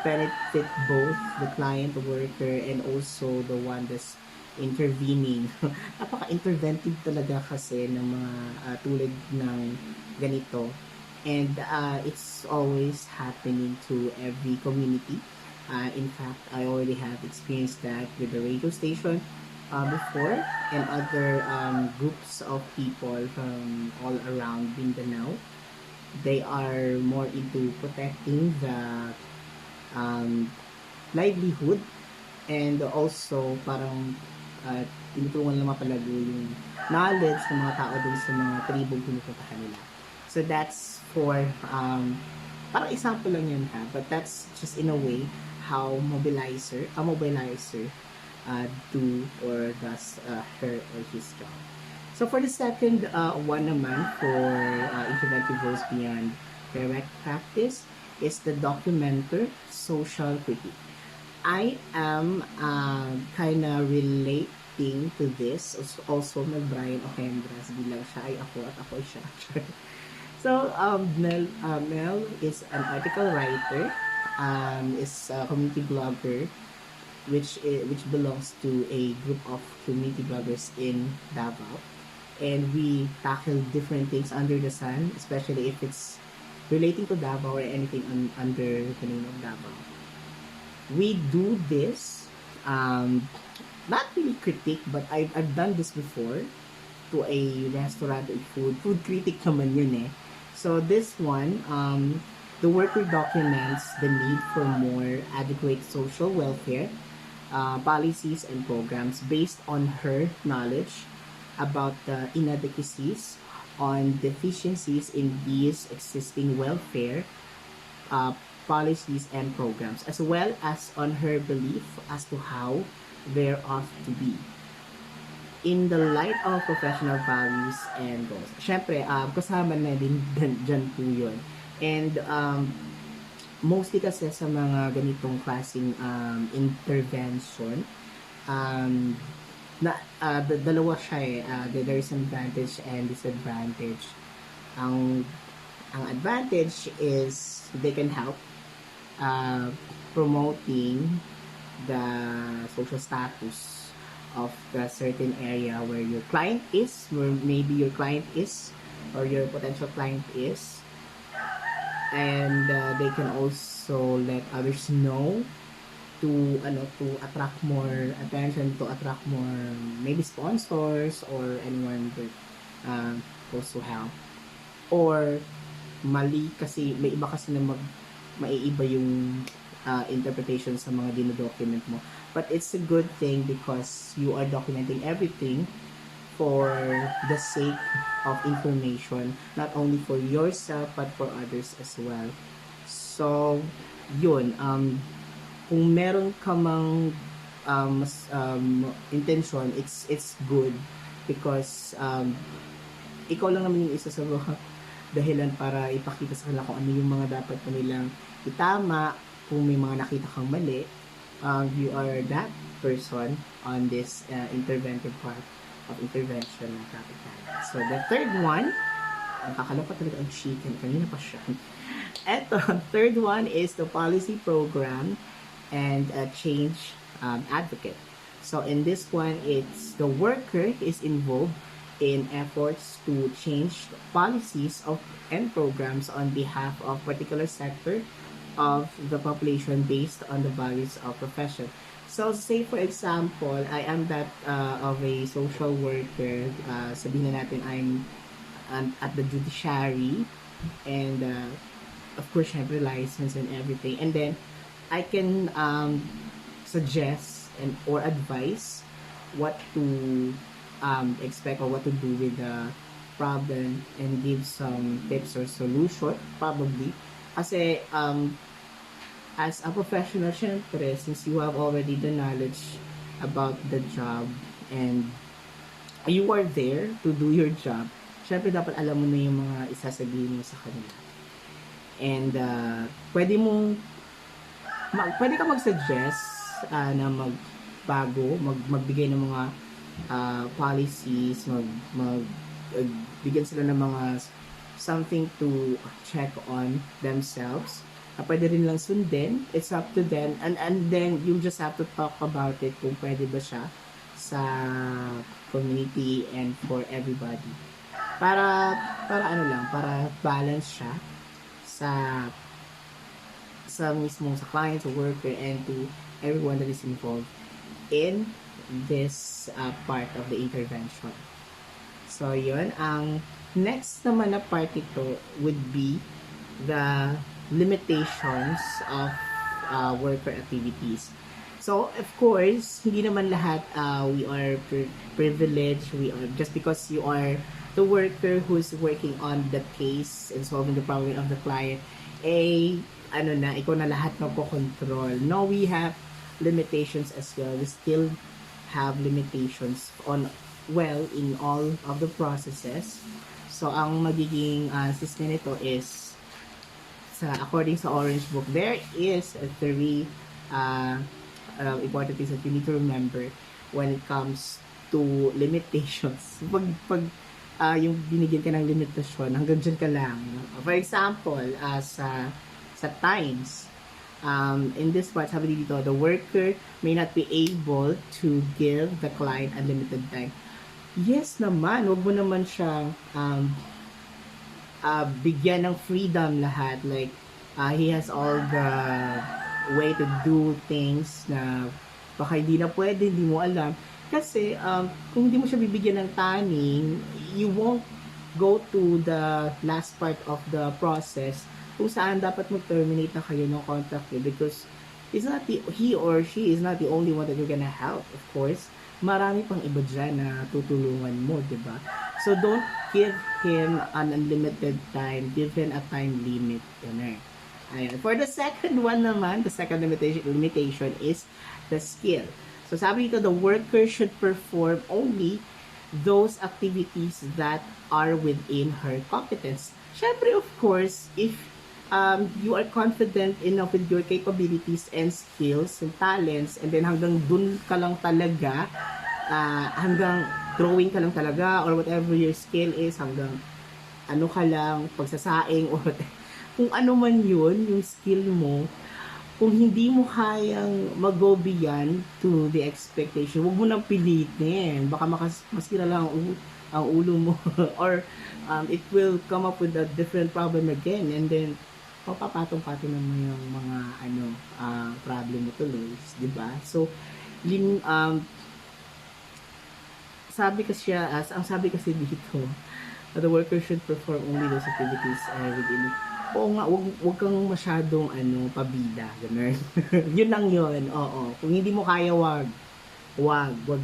benefit both the client, the worker, and also the one that's intervening. Napaka-interventive talaga kasi ng mga tulad ng ganito. And it's always happening to every community. In fact, I already have experienced that with the radio station before, and other groups of people from all around Mindanao. They are more into protecting the livelihood, and also parang tinutulungan lang mapalago yung knowledge ng mga tao dun sa mga tribong pinupuntahan nila. So that's for parang example lang yun ha, but that's just in a way how a mobilizer do or does her or his job. So for the second one naman for interventive roles beyond direct practice is the documenter social critique. I am kind of relating to this also with Brian Ojendras, bilang siya ay ako at ako ay siya. So Mel is an article writer, is a community blogger, which belongs to a group of community bloggers in Davao, and we tackle different things under the sun, especially if it's relating to Davao or anything under the name of Davao. We do this, not really critique, but I've done this before to a restaurant or food critic naman yun eh. So this one, the worker documents the need for more adequate social welfare policies and programs based on her knowledge about the inadequacies on deficiencies in these existing welfare policies and programs, as well as on her belief as to how there ought to be in the light of professional values and goals. Siyempre, kasama na din dyan po yun. And mostly kasi sa mga ganitong klaseng intervention, dalawa siya eh. There is an advantage and disadvantage. Ang advantage is they can help promoting the social status of the certain area where your client is, where maybe your client is, or your potential client is, and they can also let others know to attract more attention, to attract more maybe sponsors or anyone that goes to help. Or mali kasi may iba kasi na maiiba yung interpretation sa mga dinodocument mo. But it's a good thing because you are documenting everything for the sake of information, not only for yourself but for others as well. So, yun, kung meron ka mang intention, it's good because ikaw lang naman yung isa sa mga dahilan para ipakita sa kanila kung ano yung mga dapat pa nilang itama. Kung may mga nakita kang mali, you are that person on this interventive part of intervention ng capital. So, the third one, kakalapa talaga ang chicken, kanina pa siya. Eto, third one is the policy program and change advocate. So, in this one, it's the worker is involved in efforts to change policies and programs on behalf of particular sector of the population based on the values of profession. So, say for example, I am that of a social worker. Sabihin na natin I'm at the judiciary and of course, syempre license and everything. And then, I can suggest or advise what to expect or what to do with the problem and give some tips or solution, probably. Kasi, as a professional, syempre, since you have already the knowledge about the job and you are there to do your job, syempre, dapat alam mo na yung mga isasabihin mo sa kanila. And, pwede ka mag-suggest na magbago, magbigay ng mga policies, bigyan sila ng mga something to check on themselves. Pwede rin lang sundin. It's up to them. And then, you just have to talk about it kung pwede ba siya sa community and for everybody. Para balance siya sa mismo sa client, sa worker, and to everyone that is involved in this part of the intervention. So, yun. Ang next naman na part ito would be the limitations of worker activities. So, of course, hindi naman lahat we are privileged. We are just because you are the worker who's working on the case and solving the problem of the client, ikaw na lahat magko-control. No, we have limitations as well. We still have limitations in all of the processes. So, ang magiging system nito is according sa Orange Book, there is three important things that you need to remember when it comes to limitations. Pag yung binigyan ka ng limitasyon, hanggang dyan ka lang. For example, sa times, in this part, sabi dito, the worker may not be able to give the client unlimited time. Yes naman, wag mo naman siya bigyan ng freedom lahat. Like, he has all the way to do things na baka hindi na pwede, hindi mo alam. Kasi, kung hindi mo siya bibigyan ng timing, you won't go to the last part of the process kung saan dapat mag-terminate na kayo ng contract niyo because he or she is not the only one that you're gonna help, of course. Marami pang iba dyan na tutulungan mo, diba? So, don't give him an unlimited time. Give him a time limit. Ayan. For the second one naman, the second limitation is the skill. So, sabi dito, the worker should perform only those activities that are within her competence. Syempre, of course, if you are confident enough with your capabilities and skills and talents, and then hanggang dun ka lang talaga, hanggang drawing ka lang talaga, or whatever your skill is, hanggang ano ka lang, pagsasaing, or kung ano man yun, yung skill mo, kung hindi mo kayang mag-go beyond to the expectation, huwag mo nang pilitin. Baka masira lang ang ulo mo. Or it will come up with a different problem again. And then, papapatong-patong naman yung mga problem mo tuloy, di ba? So, ang sabi kasi dito, the worker should perform only those activities within. Oo nga, wag kang masyadong pabida, ganun. Yun lang yun, oo. Kung hindi mo kaya, wag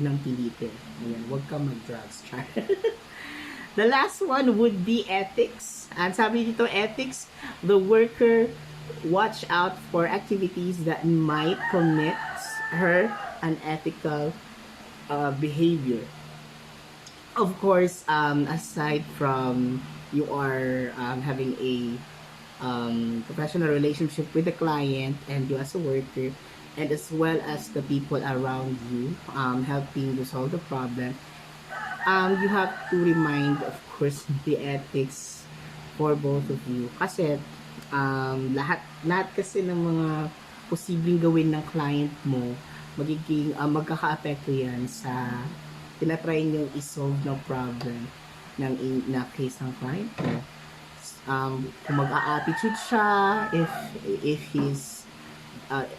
nang pilitin. Ayan, wag kang mag-drugs. The last one would be ethics. And sabi dito, ethics, the worker watch out for activities that might commit her unethical behavior. Of course, aside from you are having a professional relationship with the client and you as a worker, and as well as the people around you, helping to solve the problem, you have to remind, of course, the ethics for both of you. Kasi, lahat kasi ng mga posibleng gawin ng client mo, magkaka-apekto yan sa tinatry nyo i-solve ng problem na case ng client mo. Kung mag-a-attitude siya, if he's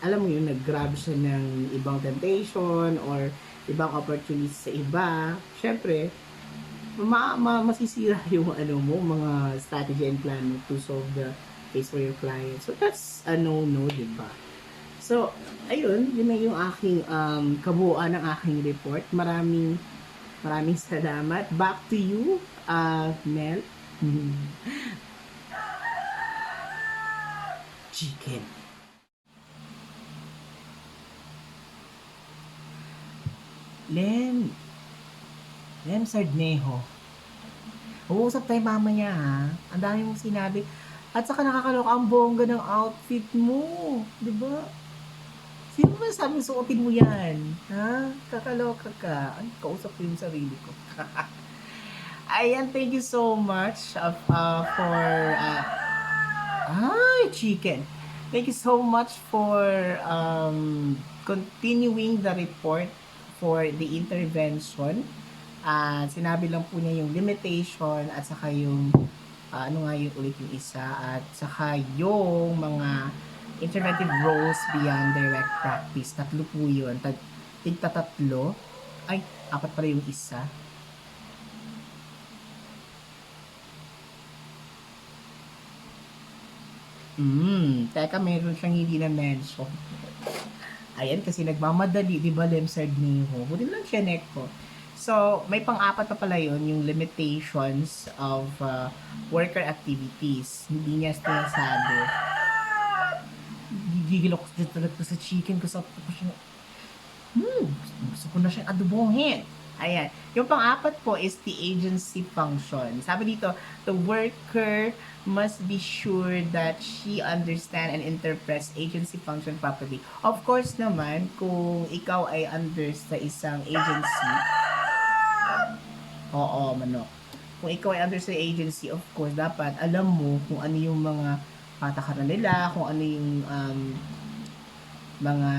alam mo yun, nag-grab siya ng ibang temptation or ibang opportunities sa iba, syempre masisira yung mga strategy and plan mo to solve the case for your client. So that's a no-no, diba? So, ayun, yun na yung aking kabuuan ng aking report. Maraming salamat. Back to you, Mel. Chicken. Lem Sardnejo. Uusap tayo mamaya, ha. Ang dami mong sinabi. At saka nakakaloka ang bongga ng outfit mo. Diba? Sino ba sabi suotin mo yan? Ha? Kakaloka ka. Ay, kausap ko yung sarili ko. Ayan, thank you so much for chicken. Thank you so much for continuing the report for the intervention. Sinabi lang po niya yung limitation at saka yung yung ulit yung isa at saka yung mga interventive roles beyond direct practice. 3 po yun. Tigta-3. Ay, 4 pala yung isa. Teka, meron siyang hindi na mention. Ayan, kasi nagmamadali, di ba, Sardnejo? Buti lang siya ko. So, may pang-4 pa pala yun, yung limitations of worker activities. Hindi niya sinasabi. Gigil ako talaga sa chicken ko sa gusto ko na siyang adobohin. Ayan. Yung pang-4 po is the agency function. Sabi dito, the worker must be sure that she understand and interprets agency function properly. Of course naman, kung ikaw ay under sa isang agency, oo, manok. Kung ikaw ay under sa agency, of course, dapat alam mo kung ano yung mga patakaran nila, kung ano yung mga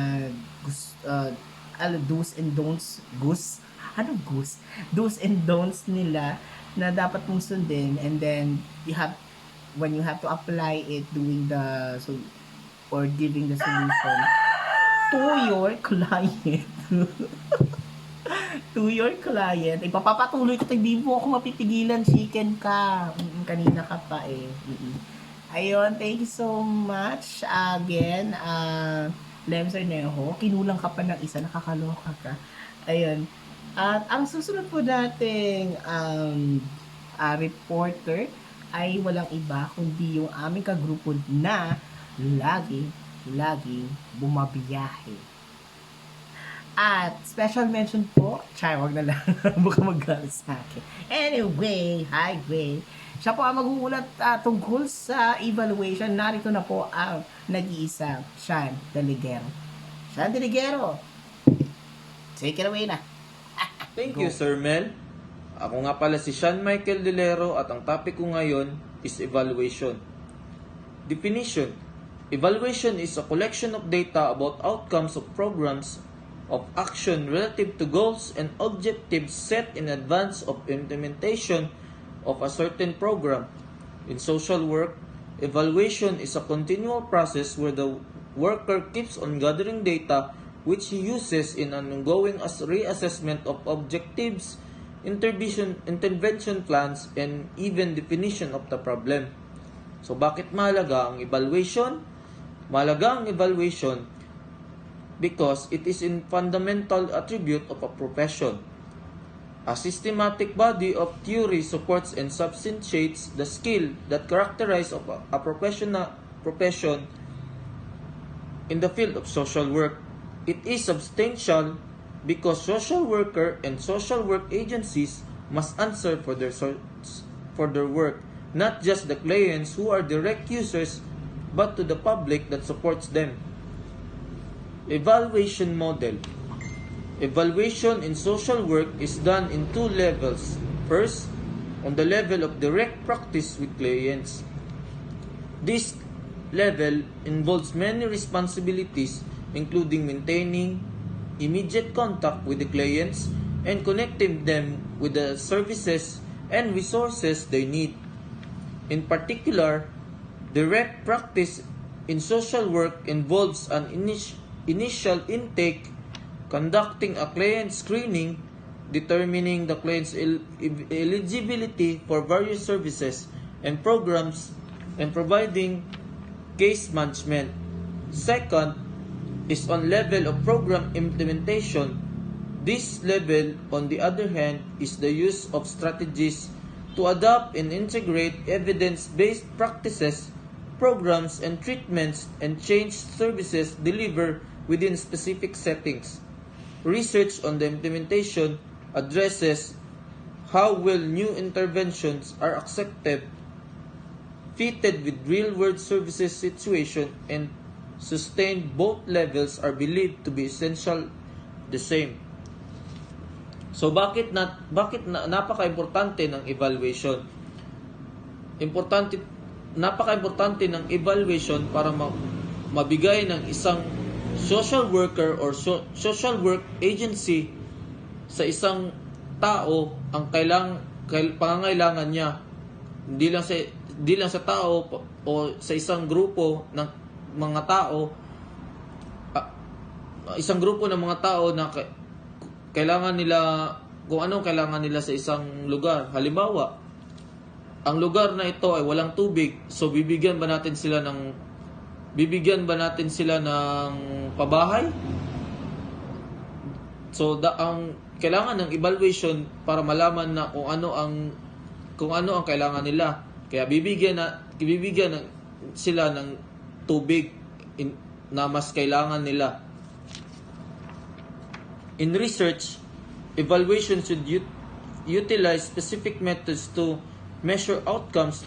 do's and don'ts, do's and don'ts nila na dapat mong sundin, and then when you have to apply it doing or giving the solution to your client ipapapatuloy ko, hindi mo ako mapipigilan, chicken ka. Kanina ka pa eh. Ayun, thank you so much again, Sardnejo. Kinulang ka pa ng isa, nakakaloka ka. Ayun. At ang susunod po nating reporter ay walang iba kundi yung aming kagrupo na lagi bumabiyahe. At special mention po, wag na lang, baka magalit sa akin. Anyway, hi Gray. Siya po ang mag-uulat tungkol sa evaluation. Narito na po ang nag-iisang Deligero. Deligero, take it away na. Thank you, Sir Mel. Ako nga pala si Sean Michael Deligero at ang topic ko ngayon is evaluation. Definition: evaluation is a collection of data about outcomes of programs of action relative to goals and objectives set in advance of implementation of a certain program. In social work, evaluation is a continual process where the worker keeps on gathering data which he uses in an ongoing reassessment of objectives, intervention plans, and even definition of the problem. So bakit mahalaga ang evaluation? Mahalaga ang evaluation because it is a fundamental attribute of a profession. A systematic body of theory supports and substantiates the skill that characterize of a profession in the field of social work. It is substantial because social worker and social work agencies must answer for their work, not just the clients who are direct users, but to the public that supports them. Evaluation model. Evaluation in social work is done in two levels. First, on the level of direct practice with clients. This level involves many responsibilities, including maintaining immediate contact with the clients and connecting them with the services and resources they need. In particular, direct practice in social work involves an initial intake, conducting a client screening, determining the client's eligibility for various services and programs, and providing case management. Second is on level of program implementation. This level, on the other hand, is the use of strategies to adopt and integrate evidence-based practices, programs, and treatments, and change services delivered within specific settings. Research on the implementation addresses how well new interventions are accepted, fitted with real-world services situation, and sustained. Both levels are believed to be essential the same. So bakit napaka-importante ng evaluation? Napaka-importante ng evaluation para mabigay ng isang social worker or social work agency sa isang tao ang pangangailangan niya, hindi lang sa tao o sa isang grupo ng mga tao, na kailangan nila kung anong kailangan nila sa isang lugar. Halimbawa, ang lugar na ito ay walang tubig, so bibigyan ba natin sila ng pabahay? So ang kailangan ng evaluation para malaman na kung ano ang kailangan nila. Kaya bibigyan sila ng tubig na mas kailangan nila. In research, evaluation should utilize specific methods to measure outcomes.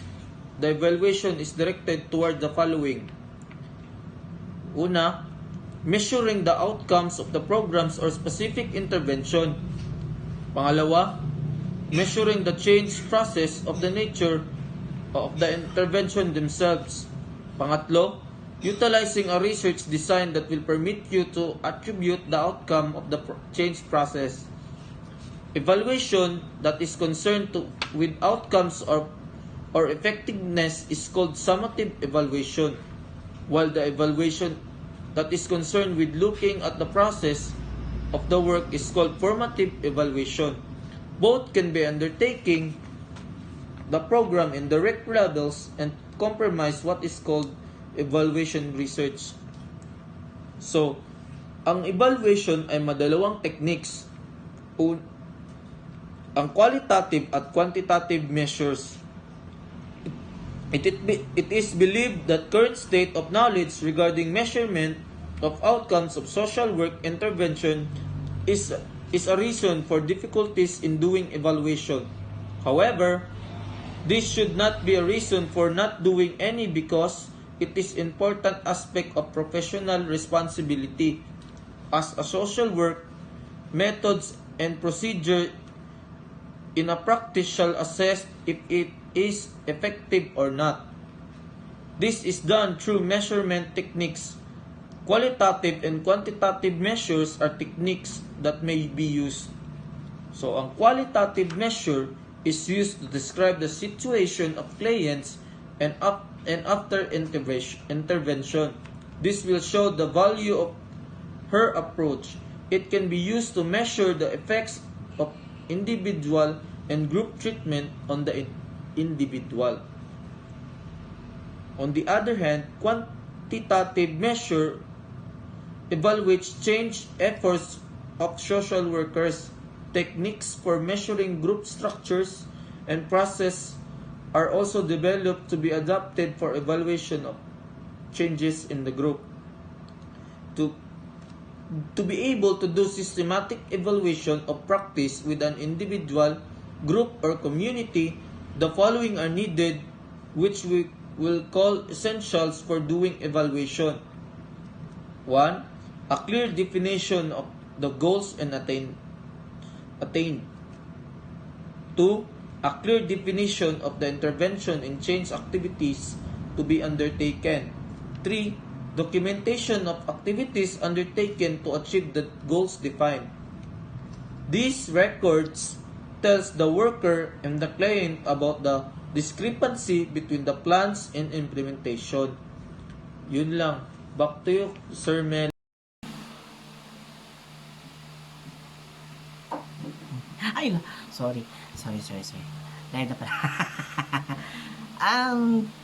The evaluation is directed toward the following. Una, measuring the outcomes of the programs or specific intervention. Pangalawa, measuring the change process of the nature of the intervention themselves. Pangatlo, utilizing a research design that will permit you to attribute the outcome of the change process. Evaluation that is concerned with outcomes or effectiveness is called summative evaluation, while the evaluation that is concerned with looking at the process of the work is called formative evaluation. Both can be undertaking the program in direct levels and compromise what is called evaluation research. So, ang evaluation ay madalawang techniques. Ang qualitative at quantitative measures. It is believed that current state of knowledge regarding measurement of outcomes of social work intervention is a reason for difficulties in doing evaluation. However, this should not be a reason for not doing any, because it is an important aspect of professional responsibility. As a social work, methods and procedure in a practice shall assess if it is effective or not. This is done through measurement techniques. Qualitative and quantitative measures are techniques that may be used. So, ang qualitative measure is used to describe the situation of clients and and after intervention. This will show the value of her approach. It can be used to measure the effects of individual and group treatment on the individual. On the other hand, quantitative measure evaluates change efforts of social workers. Techniques for measuring group structures and process are also developed to be adapted for evaluation of changes in the group. To be able to do systematic evaluation of practice with an individual, group, or community, the following are needed, which we will call essentials for doing evaluation. 1. A clear definition of the goals and attained. 2. A clear definition of the intervention and change activities to be undertaken. 3. Documentation of activities undertaken to achieve the goals defined. These records tells the worker and the client about the discrepancy between the plans and implementation. Yun lang. Back to you, Sir Mel. Ay, sorry. Dahil na pala.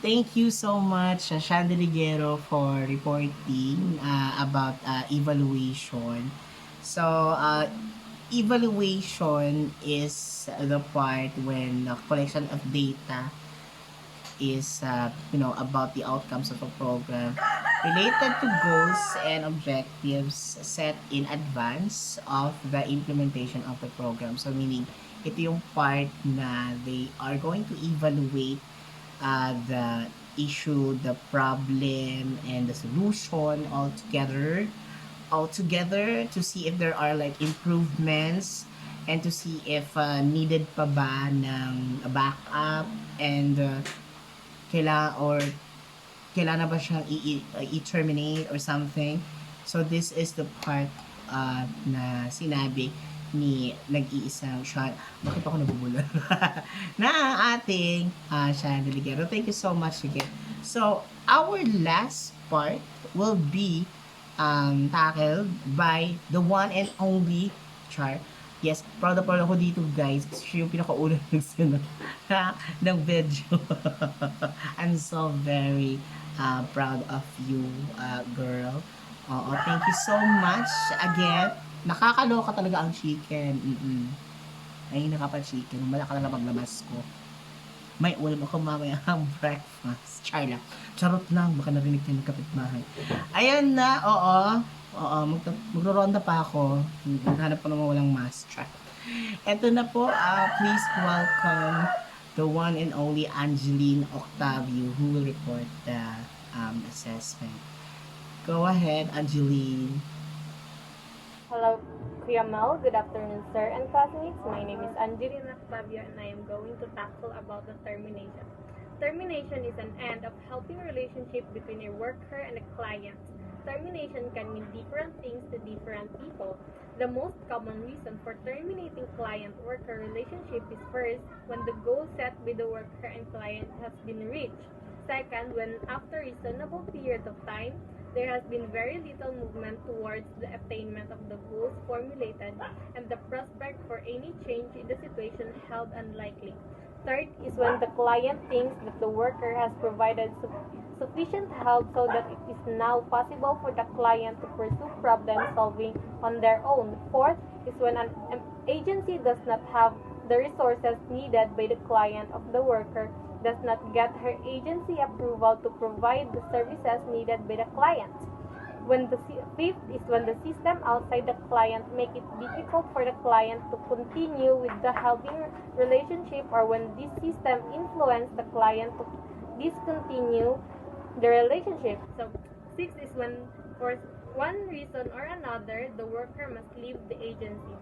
Thank you so much, Deligero, for reporting about evaluation. So, evaluation is the part when the collection of data is, about the outcomes of a program related to goals and objectives set in advance of the implementation of the program. So, meaning, ito yung part na they are going to evaluate the issue, the problem, and the solution all together to see if there are like improvements and to see if needed pa ba ng backup and kailangan ba siyang i-terminate or something. So this is the part na sinabi ni nag-iisang Sean, bakit ako nabubulol? na ating Sean Deligero. Thank you so much again. So, our last part will be tackled by the one and only Char. Yes, proud ako dito guys. Siya yung pinakauna nagsunod ng video. I'm so very proud of you, girl. Oo, thank you so much again. Nakakaloka talaga ang chicken. Ay, nakapa-chicken. Malaka na paglabas ko. May ulam ako mamaya ang breakfast. Charot lang. Baka narinig tayo ng kapitbahay. Ayan na, oo. Magro-ronda pa ako. Naghanap pa naman walang mask. Eto na po, please welcome the one and only Angeline Octavio who will report the assessment. Go ahead, Angeline. Hello, Kuya Mel. Good afternoon, sir and classmates. My name is Angeline Octavio and I am going to tackle about the termination. Termination is an end of helping relationship between a worker and a client. Termination can mean different things to different people. The most common reason for terminating client-worker relationship is first, when the goal set by the worker and client has been reached. Second, when after a reasonable period of time, there has been very little movement towards the attainment of the goals formulated and the prospect for any change in the situation held unlikely. Third is when the client thinks that the worker has provided sufficient help so that it is now possible for the client to pursue problem solving on their own. Fourth is when an agency does not have the resources needed by the client of the worker, does not get her agency approval to provide the services needed by the client. Fifth is when the system outside the client make it difficult for the client to continue with the helping relationship, or when this system influence the client to discontinue the relationship. So, sixth is when for one reason or another the worker must leave the agency.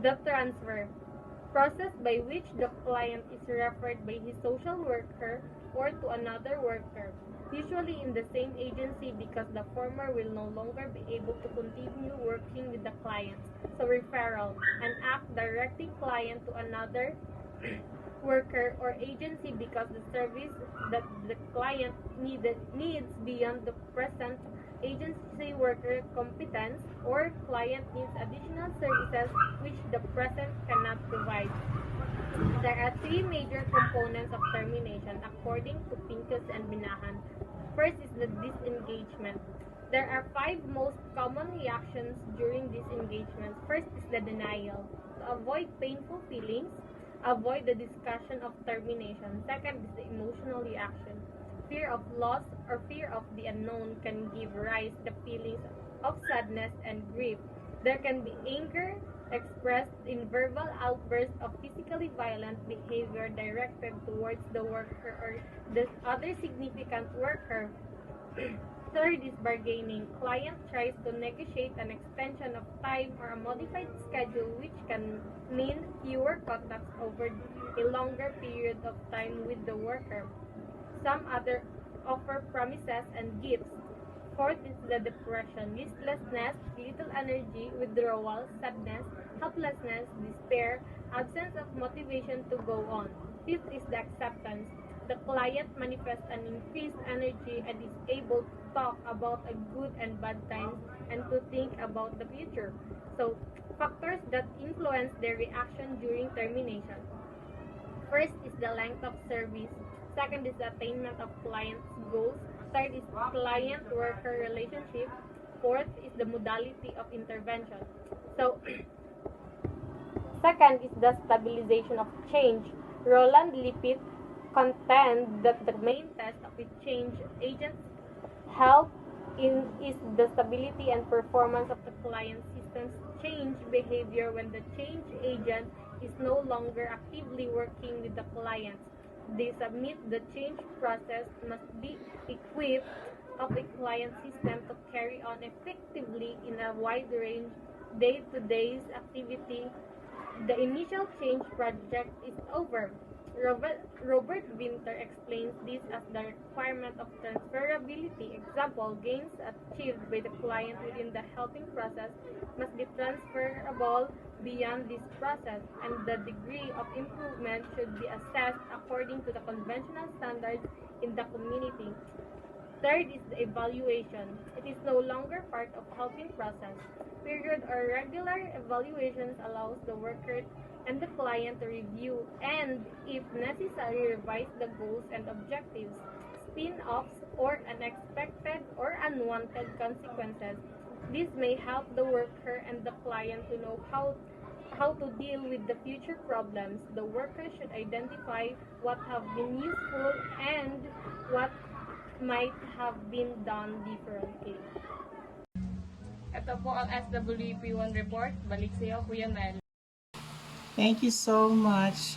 The transfer process by which the client is referred by his social worker or to another worker, usually in the same agency, because the former will no longer be able to continue working with the client. So referral, an act directing client to another worker or agency because the service that the client needs beyond the present agency worker competence, or client needs additional services which the present cannot provide. There are three major components of termination according to Pincus and Binahan. First is the disengagement. There are five most common reactions during disengagement. First is the denial. To avoid painful feelings, avoid the discussion of termination. Second is the emotional reaction. Fear of loss or fear of the unknown can give rise to feelings of sadness and grief. There can be anger expressed in verbal outbursts of physically violent behavior directed towards the worker or the other significant worker. Third is bargaining. Client tries to negotiate an extension of time or a modified schedule, which can mean fewer contacts over a longer period of time with the worker. Some other offer promises and gifts. Fourth is the depression, listlessness, little energy, withdrawal, sadness, helplessness, despair, absence of motivation to go on. Fifth is the acceptance. The client manifests an increased energy and is able to talk about a good and bad times and to think about the future. So, factors that influence their reaction during termination. First is the length of service. Second is the attainment of client's goals. Third is client-worker relationship. Fourth is the modality of intervention. So, second is the stabilization of change. Roland Lipit contend that the main test of a change agent's help is the stability and performance of the client system's change behavior when the change agent is no longer actively working with the clients. They submit the change process must be equipped of a client system to carry on effectively in a wide range day-to-day activity. The initial change project is over. Robert Winter explains this as the requirement of transferability. Example, gains achieved by the client within the helping process must be transferable beyond this process, and the degree of improvement should be assessed according to the conventional standards in the community. Third is the evaluation. It is no longer part of helping process. Period or regular evaluations allows the worker and the client to review and, if necessary, revise the goals and objectives, spin-offs, or unexpected or unwanted consequences. This may help the worker and the client to know how to deal with the future problems. The worker should identify what have been useful and what might have been done differently. Ito po ang SWP1 report. Balik sa iyo, Kuya Mel. Thank you so much,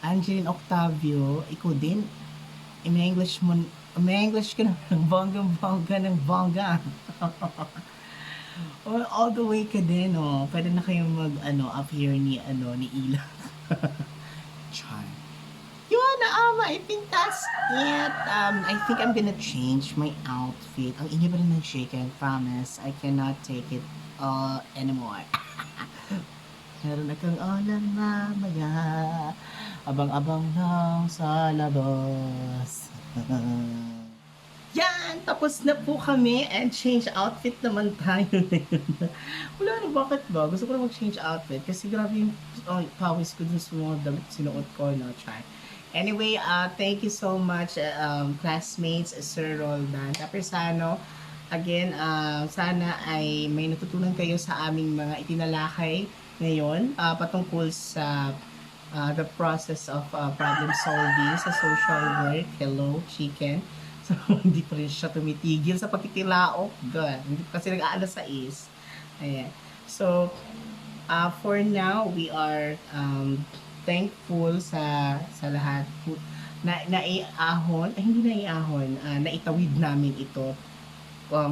Angeline, Octavio. Ikaw din. May English ka na ng bonggang-bongga ng bongga. All the way ka din, oh. Pwede na kayong appear ni Ylla. Char. Yun, I think that's it. I think I'm gonna change my outfit. Ang inyo pa rin nag-shake, I promise. I cannot take it anymore. Meron akong olang mamaya. Abang-abang lang sa labas. Yan! Tapos na po kami and change outfit naman tayo. Wala na, bakit ba? Gusto ko na mag-change outfit kasi grabe yung pawis ko dun sa mga damit sinuot ko, no? Try. Anyway, thank you so much, classmates, Sir Roldan Capirsano. Again, sana ay may natutunan kayo sa aming mga itinalakay ngayon patungkol sa the process of problem solving sa social work. Hello, chicken. So, hindi pa rin siya tumitigil sa pagkitilaok. Good. Hindi pa kasi nag-aalas sa is. Ayan. So, for now, we are thankful sa lahat na naitawid namin ito.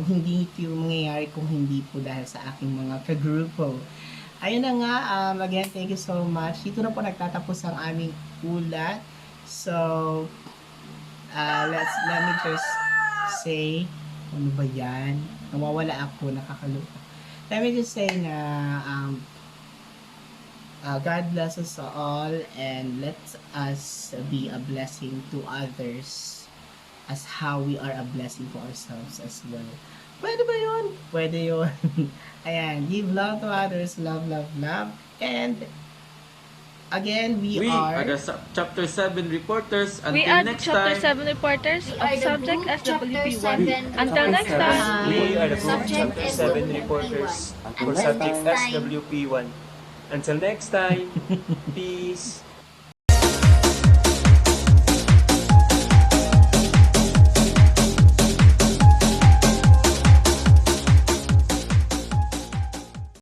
Hindi ito mangyayari kung hindi po dahil sa aking mga kagrupo. Ayun na nga, again, thank you so much. Dito na po nagtatapos ang aming ulat. So, let me just say, ano ba yan? Nawawala ako, nakakalupa. Let me just say na, God bless us all and let us be a blessing to others as how we are a blessing to ourselves as well. Pwede ba yun? Pwede yun. Ayan, give love to others, love, love, love. And again, we are are the Chapter 7 reporters. We Until are the next Chapter time. 7 reporters We of are the subject group Chapter SWP1. 7 Until next reporters. time. We are the group Subject Chapter 7 SWP1. reporters for Until subject next time. SWP1. Until next time, peace.